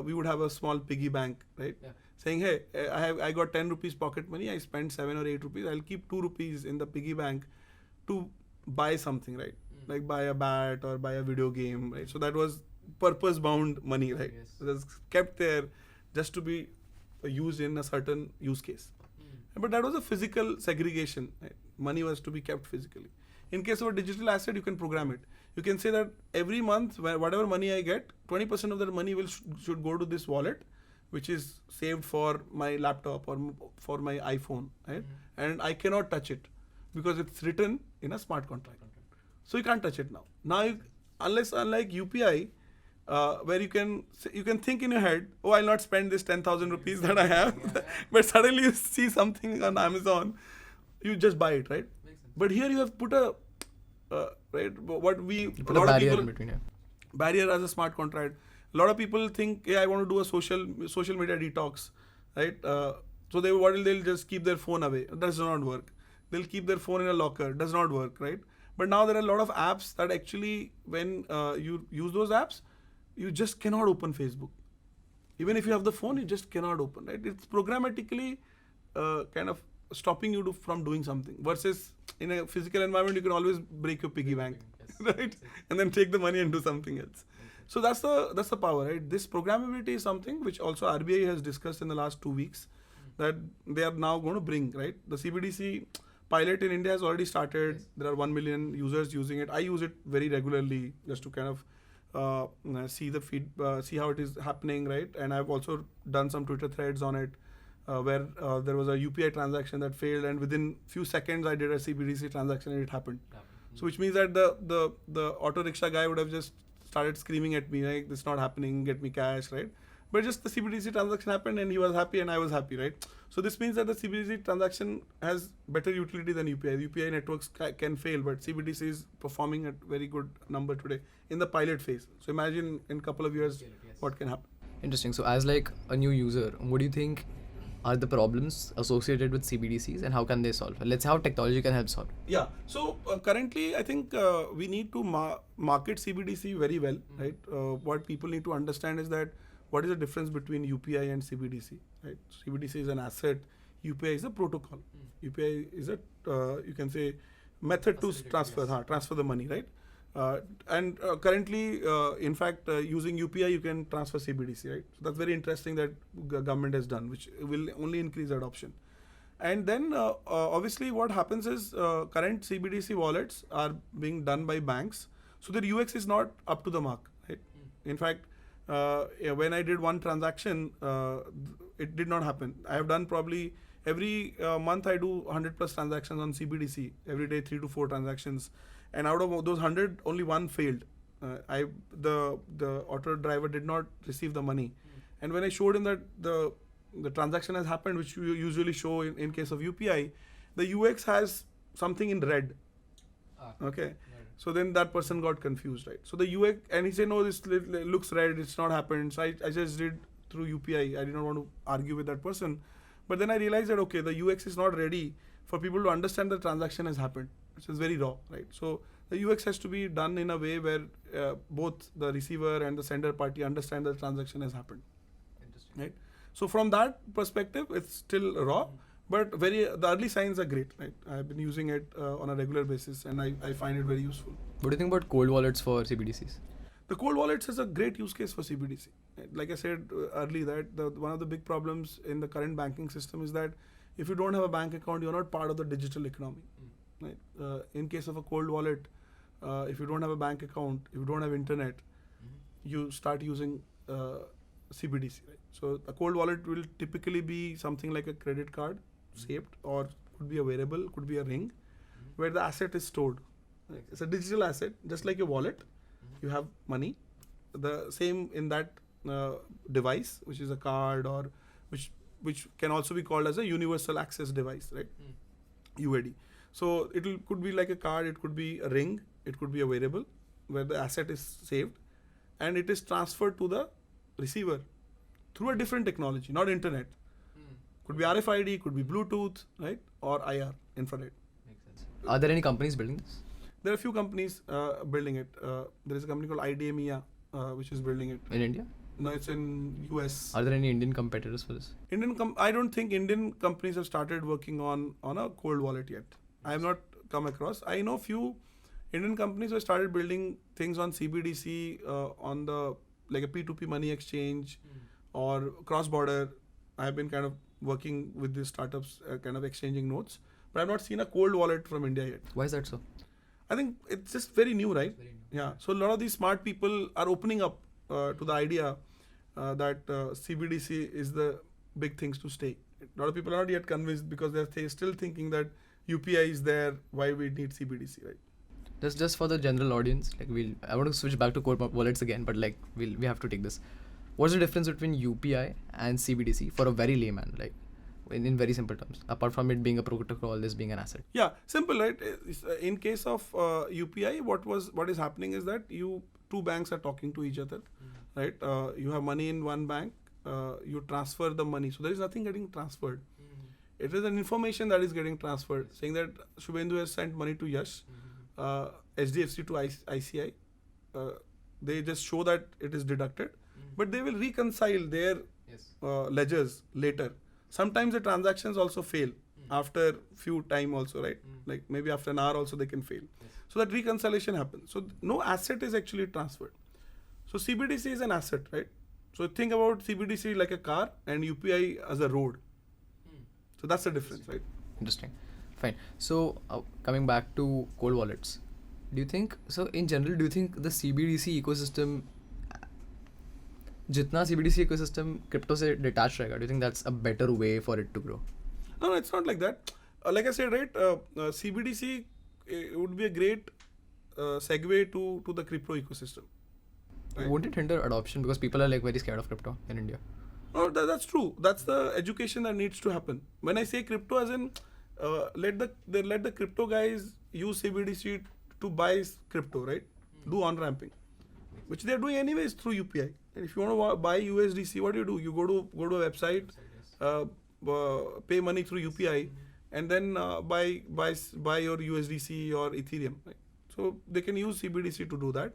we would have a small piggy bank, right? Saying, hey, I got 10 rupees pocket money, I spent 7 or 8 rupees, I'll keep 2 rupees in the piggy bank to buy something, right? Like buy a bat or buy a video game, right? So that was purpose-bound money, right? It was kept there just to be used in a certain use case. But that was a physical segregation, right? Money was to be kept physically. In case of a digital asset, you can program it. You can say that every month, whatever money I get, 20% of that money should go to this wallet, which is saved for my laptop or for my iPhone, right? And I cannot touch it because it's written in a smart contract. So you can't touch it now. Now, unlike UPI, where you can think in your head, oh, I'll not spend this 10,000 rupees that I have, but suddenly you see something on Amazon, you just buy it, right? But here you have put a right, what we put a barrier in between. Barrier as a smart contract. A lot of people think, yeah, I want to do a social media detox, right? So they'll just keep their phone away. That does not work. They'll keep their phone in a locker. Does not work, right? But now there are a lot of apps that actually, when you use those apps, you just cannot open Facebook. Even if you have the phone, you just cannot open, right? It's programmatically kind of stopping you from doing something. Versus in a physical environment, you can always break your piggy bank, right? And then take the money and do something else. So that's the power, right? This programmability is something which also RBI has discussed in the last 2 weeks that they are now going to bring, right? The CBDC pilot in India has already started. There are 1 million users using it. I use it very regularly just to kind of see the feed, see how it is happening, right? And I've also done some Twitter threads on it where there was a UPI transaction that failed, and within few seconds I did a CBDC transaction and it happened. So which means that the auto rickshaw guy would have just started screaming at me like, this is not happening, get me cash, right? But just the CBDC transaction happened and he was happy and I was happy, right? So this means that the CBDC transaction has better utility than UPI. UPI networks can fail, but CBDC is performing at very good number today in the pilot phase. So imagine in a couple of years what can happen. Interesting. So as like a new user, what do you think are the problems associated with CBDCs and how can they solve? Let's see how technology can help solve. Yeah. So currently, I think we need to market CBDC very well, right? What people need to understand is that what is the difference between UPI and CBDC, right? CBDC is an asset. UPI is a protocol. UPI is a you can say method to transfer the money, right? And currently, in fact, using UPI, you can transfer CBDC, right? So that's very interesting that government has done, which will only increase adoption. And then, obviously, what happens is current CBDC wallets are being done by banks, so their UX is not up to the mark, right? In fact, when I did one transaction, it did not happen. I have done probably every month I do 100 plus transactions on CBDC, every day 3 to 4 transactions. And out of those 100, only one failed. The auto driver did not receive the money. And when I showed him that the transaction has happened, which you usually show in case of UPI, the UX has something in red. Okay. So then that person got confused, right? So the UX, and he said, no, this looks red, it's not happened. So I just did through UPI. I did not want to argue with that person. But then I realized that, okay, the UX is not ready for people to understand the transaction has happened, which is very raw, right? So the UX has to be done in a way where both the receiver and the sender party understand the transaction has happened. Interesting. Right? So from that perspective, it's still raw, but the early signs are great, right? I've been using it on a regular basis, and I find it very useful. What do you think about cold wallets for CBDCs? The cold wallets is a great use case for CBDC. Like I said earlier, that one of the big problems in the current banking system is that if you don't have a bank account, you're not part of the digital economy. Right? In case of a cold wallet, if you don't have a bank account, if you don't have internet, you start using CBDC. Right? So a cold wallet will typically be something like a credit card saved, or could be a variable, could be a ring, where the asset is stored. Right? It's a digital asset, just like a wallet. You have money. The same in that device, which is a card, or which can also be called as a universal access device, right? UAD. So could be like a card, it could be a ring, it could be a variable where the asset is saved, and it is transferred to the receiver through a different technology, not internet. Could be RFID, could be Bluetooth, right? Or IR, infrared. Makes sense. Are there any companies building this? There are a few companies building it. There is a company called IDEMIA which is building it. In India? No, it's in US. Are there any Indian competitors for this? I don't think Indian companies have started working on a cold wallet yet. I have not come across. I know few Indian companies have started building things on CBDC, on the like a P2P money exchange or cross-border. I have been kind of working with these startups, kind of exchanging notes. But I've not seen a cold wallet from India yet. Why is that so? I think it's just very new, right? Very new. Yeah. So a lot of these smart people are opening up to the idea that CBDC is the big things to stay. A lot of people are not yet convinced because they're still thinking that UPI is there. Why we need CBDC, right? Just for the general audience, like I want to switch back to cold wallets again, but like we have to take this. What's the difference between UPI and CBDC for a very layman, like in very simple terms, apart from it being a protocol, this being an asset? Yeah, simple, right? In case of UPI, what is happening is that two banks are talking to each other, right? You have money in one bank, you transfer the money, so there is nothing getting transferred. It is an information that is getting transferred, saying that Subhendu has sent money to Yash, HDFC to ICI. They just show that it is deducted, but they will reconcile their ledgers later. Sometimes the transactions also fail after few time also, right? Like maybe after an hour also they can fail. So that reconciliation happens. So no asset is actually transferred. So CBDC is an asset, right? So think about CBDC like a car and UPI as a road. So that's the difference, right? Interesting. Fine. So coming back to cold wallets, do you think, so in general, do you think the CBDC ecosystem, jitna CBDC ecosystem crypto se detached rahega, do you think that's a better way for it to grow? No, it's not like that. Like I said, right, CBDC would be a great segue to the crypto ecosystem. Right? Won't it hinder adoption because people are like very scared of crypto in India? No, that's true. That's the education that needs to happen. When I say crypto, as in let the crypto guys use CBDC to buy crypto, right? Do on-ramping, which they're doing anyways through UPI. And if you want to buy USDC, what do? You go to a website, pay money through UPI, and then buy your USDC or Ethereum. Right? So they can use CBDC to do that.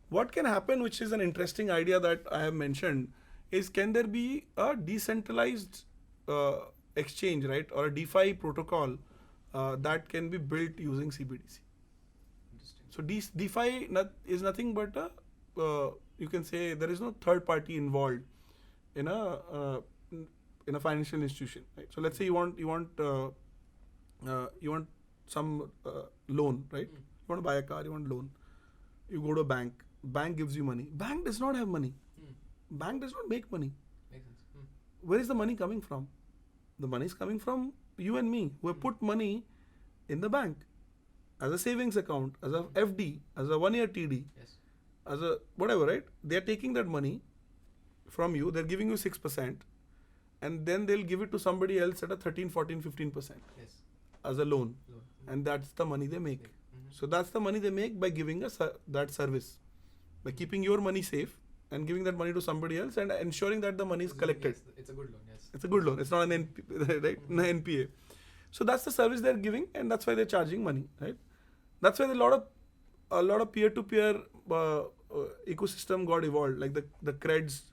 What can happen, which is an interesting idea that I have mentioned, is can there be a decentralized exchange, right, or a DeFi protocol that can be built using CBDC? So DeFi is nothing but you can say there is no third party involved in a financial institution, right? So let's say you want some loan, right? You want to buy a car, you want loan. You go to a bank. Bank gives you money. Bank does not have money. Bank does not make money. Makes sense. Where is the money coming from? The money is coming from you and me, who have put money in the bank as a savings account, as a FD, as a 1-year TD, as a whatever, right? They are taking that money from you, they're giving you 6%, and then they'll give it to somebody else at a 13, 14, 15% as a loan. And that's the money they make. So that's the money they make by giving us that service. By keeping your money safe, and giving that money to somebody else and ensuring that the money is collected. Yes, it's a good loan. Yes. It's a good loan. It's not an right? An NPA. So that's the service they're giving, and that's why they're charging money, right? That's why a lot of peer-to-peer ecosystem got evolved, like the Creds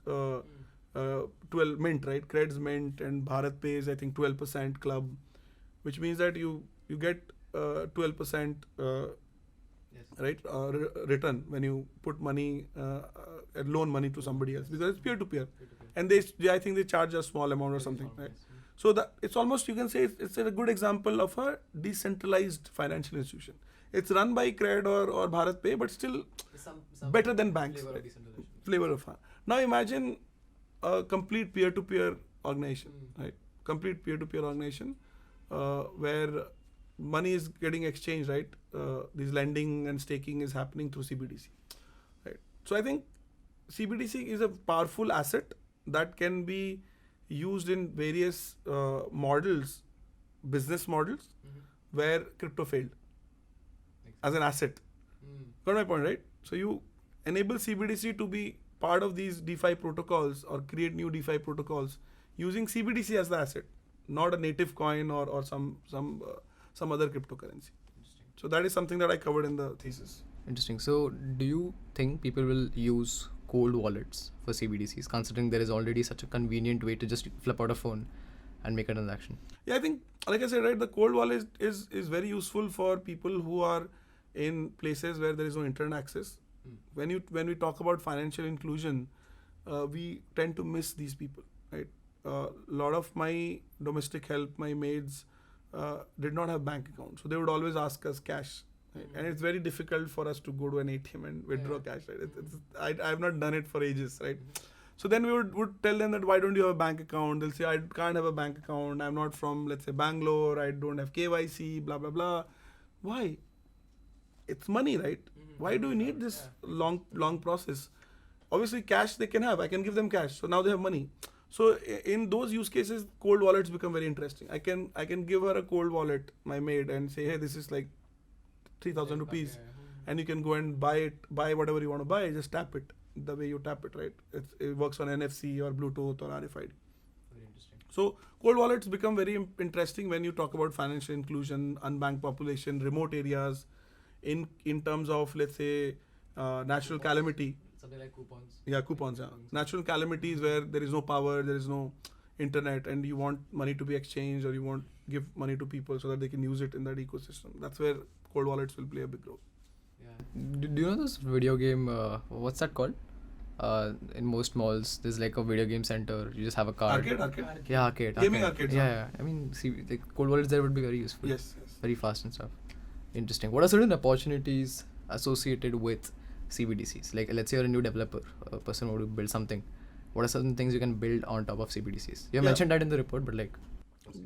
12 Mint, right? Creds Mint and Bharat Pays, I think 12% club, which means that you get 12% right return when you put money loan money to somebody else, because it's peer-to-peer, and I think they charge a small amount or something, right? So that it's almost, you can say it's a good example of a decentralized financial institution. It's run by Cred or Bharat Pay, but still some better than banks. Flavor Right? of decentralization. Flavor of now imagine a complete peer-to-peer organization, right? Complete peer-to-peer organization where money is getting exchanged, right? This lending and staking is happening through CBDC, right? So I think CBDC is a powerful asset that can be used in various models, business models, where crypto failed as an asset. Got my point, right? So you enable CBDC to be part of these DeFi protocols or create new DeFi protocols using CBDC as the asset, not a native coin or some other cryptocurrency. So that is something that I covered in the thesis. Interesting. So do you think people will use cold wallets for CBDCs, considering there is already such a convenient way to just flip out a phone and make a transaction? Yeah, I think, like I said, right, the cold wallet is very useful for people who are in places where there is no internet access. When we talk about financial inclusion, we tend to miss these people, right? A lot of my domestic help, my maids, did not have bank accounts, so they would always ask us cash, right? And it's very difficult for us to go to an ATM and withdraw cash, right? I have not done it for ages, right? So then we would tell them that, why don't you have a bank account? They'll say, I can't have a bank account. I'm not from, let's say, Bangalore. I don't have KYC, blah, blah, blah. Why? It's money, right? Why do you need this long process? Obviously, cash they can have. I can give them cash. So now they have money. So in those use cases, cold wallets become very interesting. I can give her a cold wallet, my maid, and say, hey, this is like 3,000 rupees. And you can go and buy whatever you want to buy. Just tap it the way you tap it, right? It works on NFC or Bluetooth or RFID. Very interesting. So cold wallets become very interesting when you talk about financial inclusion, unbanked population, remote areas, in terms of, let's say, natural calamity. Something like coupons. Yeah, coupons. Yeah. Natural calamities where there is no power, there is no internet, and you want money to be exchanged, or you want give money to people so that they can use it in that ecosystem. That's where cold wallets will play a big role. Yeah. Do you know this video game? What's that called? In most malls, there's like a video game center. You just have a card. Arcade. Yeah, arcade. Gaming arcades. Yeah. I mean, see, the cold wallets there would be very useful. Yes. Very fast and stuff. Interesting. What are certain opportunities associated with CBDCs? Like, let's say you're a new developer, a person who wants to build something. What are certain things you can build on top of CBDCs? You have mentioned that in the report, but like...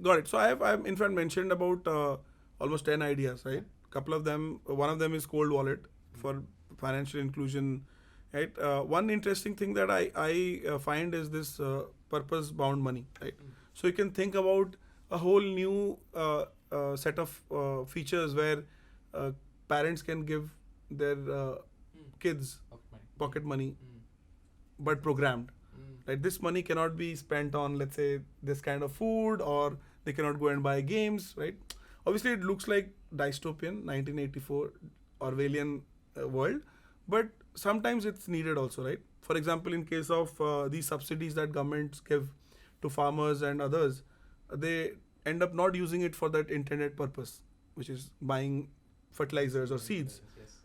Got it. So I've in fact mentioned about almost 10 ideas, right? Couple of them, one of them is cold wallet for financial inclusion, right? One interesting thing that I find is this purpose bound money, right? So you can think about a whole new set of features where parents can give their kids pocket money, but programmed. Right? This money cannot be spent on, let's say, this kind of food, or they cannot go and buy games, right? Obviously, it looks like dystopian, 1984 Orwellian world, but sometimes it's needed also, right? For example, in case of these subsidies that governments give to farmers and others, they end up not using it for that intended purpose, which is buying fertilizers or seeds.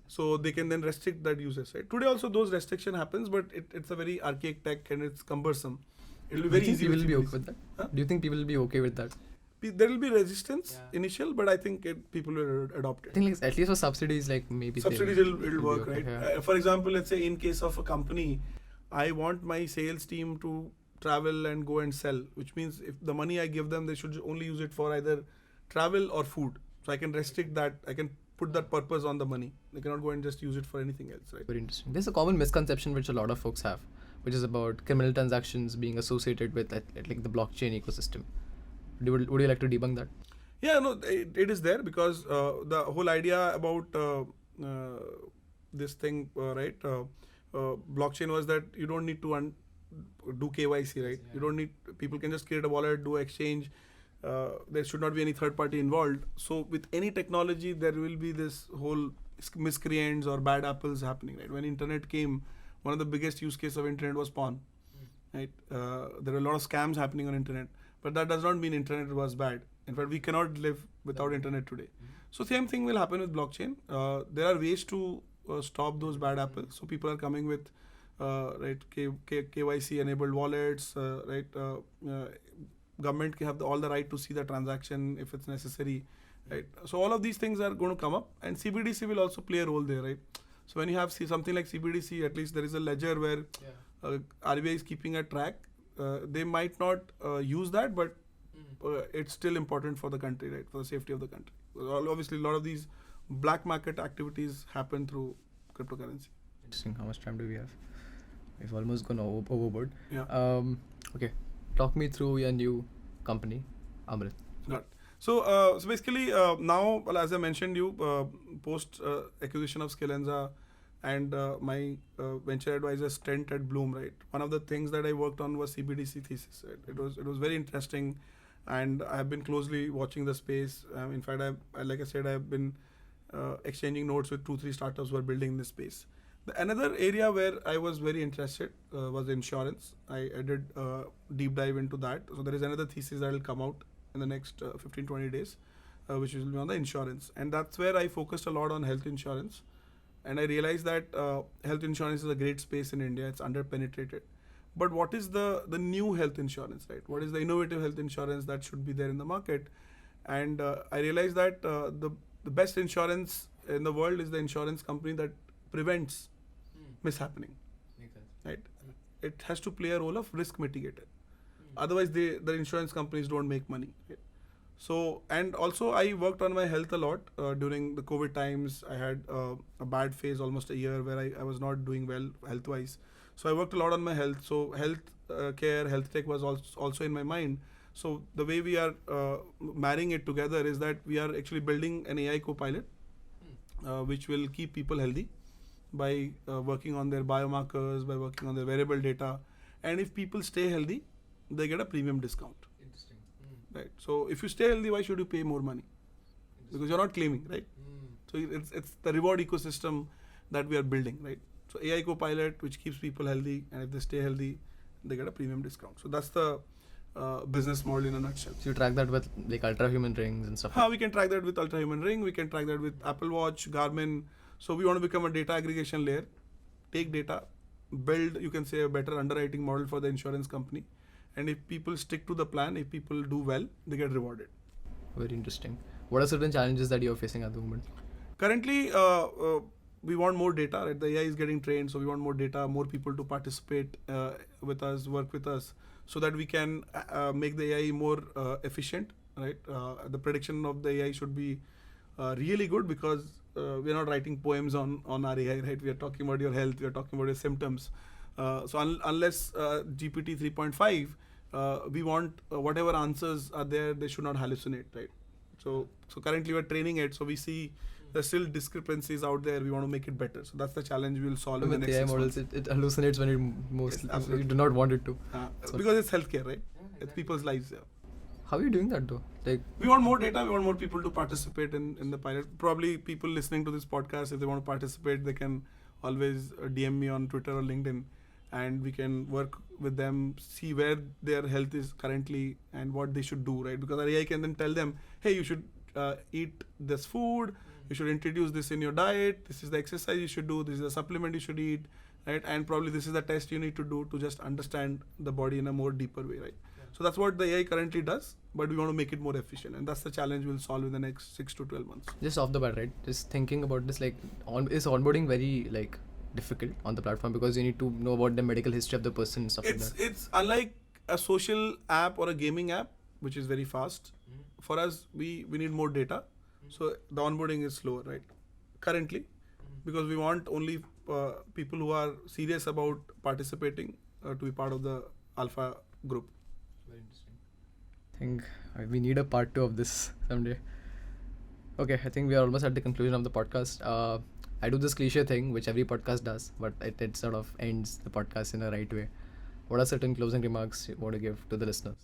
So they can then restrict that usage, right? Today also those restriction happens, but it's a very archaic tech and it's cumbersome. It will be very easy. Do you think people will be okay with that? Huh? Do you think people will be okay with that? There will be resistance initial, but I think people will adopt it. I think like, at least for subsidies, like maybe subsidies it'll work, okay, right? Yeah. For example, let's say in case of a company, I want my sales team to travel and go and sell, which means if the money I give them, they should only use it for either travel or food. So I can restrict that. I can put that purpose on the money. They cannot go and just use it for anything else, right? Very interesting. There's a common misconception which a lot of folks have, which is about criminal transactions being associated with like the blockchain ecosystem. Would you like to debunk that? Yeah, no, it is there because the whole idea about this thing, right, blockchain was that you don't need to do KYC, right? You don't need, people can just create a wallet, do exchange. There should not be any third party involved. So with any technology, there will be this whole miscreants or bad apples happening, right? When internet came, one of the biggest use case of internet was porn, right? There are a lot of scams happening on internet, but that does not mean internet was bad. In fact, we cannot live without internet today. So same thing will happen with blockchain. There are ways to stop those bad apples. So people are coming with right KYC enabled wallets, right? Government can have all the right to see the transaction if it's necessary, right? So all of these things are going to come up, and CBDC will also play a role there, right? So when you have something like CBDC, at least there is a ledger where RBI is keeping a track. They might not use that, but it's still important for the country, right? For the safety of the country. Obviously, a lot of these black market activities happen through cryptocurrency. Interesting. How much time do we have? We've almost gone overboard. Yeah. Okay. Talk me through your new company, Amrit. Right. So basically now, well, as I mentioned, you post acquisition of Skillenza and my venture advisor stint at Blume, right? One of the things that I worked on was CBDC thesis. Right? It was very interesting, and I have been closely watching the space. In fact, like I said, I have been exchanging notes with 2-3 startups who are building this space. Another area where I was very interested was insurance. I did deep dive into that. So there is another thesis that will come out in the next 15-20 days, which will be on the insurance. And that's where I focused a lot on health insurance. And I realized that health insurance is a great space in India. It's under-penetrated. But what is the new health insurance, right? What is the innovative health insurance that should be there in the market? And I realized that the best insurance in the world is the insurance company that prevents mishappening. Makes sense. Right? It has to play a role of risk mitigator. Otherwise, the insurance companies don't make money. Right? So, and also I worked on my health a lot during the COVID times. I had a bad phase, almost a year, where I was not doing well health-wise. So I worked a lot on my health. So health care, health tech was also in my mind. So the way we are marrying it together is that we are actually building an AI co-pilot, which will keep people healthy by working on their biomarkers, by working on their wearable data. And if people stay healthy, they get a premium discount. Interesting. Right. So if you stay healthy, why should you pay more money? Because you're not claiming, right? So it's the reward ecosystem that we are building, right? So AI co-pilot, which keeps people healthy, and if they stay healthy, they get a premium discount. So that's the business model in a nutshell. So you track that with like ultra human rings and stuff? We can track that with ultra human ring. We can track that with Apple Watch, Garmin. So we want to become a data aggregation layer, take data, build, you can say, a better underwriting model for the insurance company. And if people stick to the plan, if people do well, they get rewarded. Very interesting. What are certain challenges that you're facing at the moment? Currently, we want more data, right? The AI is getting trained, so we want more data, more people to participate with us, work with us, so that we can make the AI more efficient, right? The prediction of the AI should be really good, because we're not writing poems on our AI, right? We are talking about your health, we are talking about your symptoms. So unless GPT 3.5, we want whatever answers are there, they should not hallucinate, right? So currently we're training it, so we see there's still discrepancies out there. We want to make it better. So that's the challenge we will solve in the next 6 months. It hallucinates when you do not want it to. Because it's healthcare, right? It's people's lives. Yeah. How are you doing that though? Like, we want more data. We want more people to participate in the pilot. Probably people listening to this podcast, if they want to participate, they can always DM me on Twitter or LinkedIn, and we can work with them, see where their health is currently and what they should do, right? Because our AI can then tell them, hey, you should eat this food, you should introduce this in your diet, this is the exercise you should do, this is the supplement you should eat, right? And probably this is the test you need to do to just understand the body in a more deeper way, right? Yeah. So that's what the AI currently does, but we want to make it more efficient, and that's the challenge we'll solve in the next 6 to 12 months. Just off the bat, right? Just thinking about this, like, is onboarding very like difficult on the platform, because you need to know about the medical history of the person and stuff like that? It's unlike a social app or a gaming app, which is very fast. For us, we need more data. So the onboarding is slower, right? Currently, because we want only people who are serious about participating to be part of the alpha group. Very interesting. I think we need a part 2 of this someday. Okay, I think we are almost at the conclusion of the podcast. I do this cliche thing which every podcast does, but it sort of ends the podcast in a right way. What are certain closing remarks you want to give to the listeners?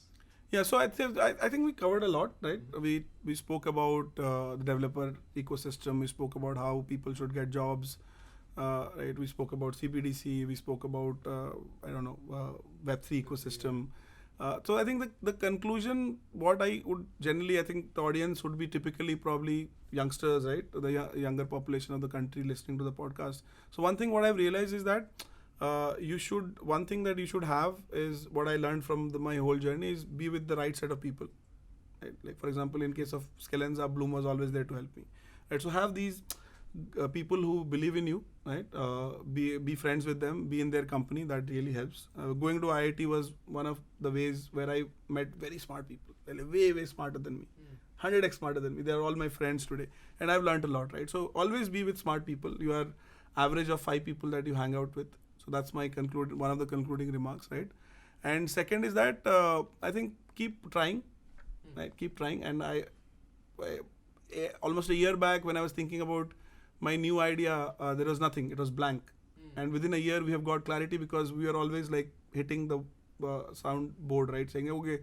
Yeah, so I think we covered a lot, right? We spoke about the developer ecosystem. We spoke about how people should get jobs, right? We spoke about CBDC. We spoke about Web3 ecosystem. So I think the conclusion, what I would generally, I think the audience would be typically probably youngsters, right? The younger population of the country listening to the podcast. So one thing what I've realized is that one thing that you should have is what I learned from my whole journey is be with the right set of people. Right? Like for example, in case of Skillenza, Blume was always there to help me. Right? So have these people who believe in you, right? Be friends with them, be in their company. That really helps. Going to IIT was one of the ways where I met very smart people, way smarter than me, 100x smarter than me. They are all my friends today, and I've learned a lot, right? So always be with smart people. You are average of 5 people that you hang out with. So that's my one of the concluding remarks, right? And second is that I think keep trying, right? Keep trying. And I almost a year back when I was thinking about my new idea, there was nothing. It was blank. And within a year we have got clarity because we are always like hitting the sound board, right? Saying, okay,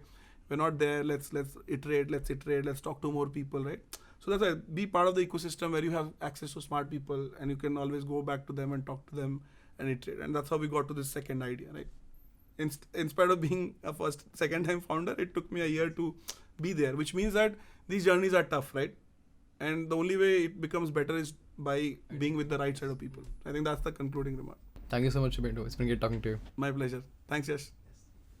we're not there. Let's iterate. Let's talk to more people, right? So that's why be part of the ecosystem where you have access to smart people and you can always go back to them and talk to them and iterate. And that's how we got to this second idea, right? In spite of being a second time founder, it took me a year to be there, which means that these journeys are tough, right? And the only way it becomes better is by being with the right set of people. I think that's the concluding remark. Thank you so much, Subhendu. It's been great talking to you. My pleasure. Thanks, Yash.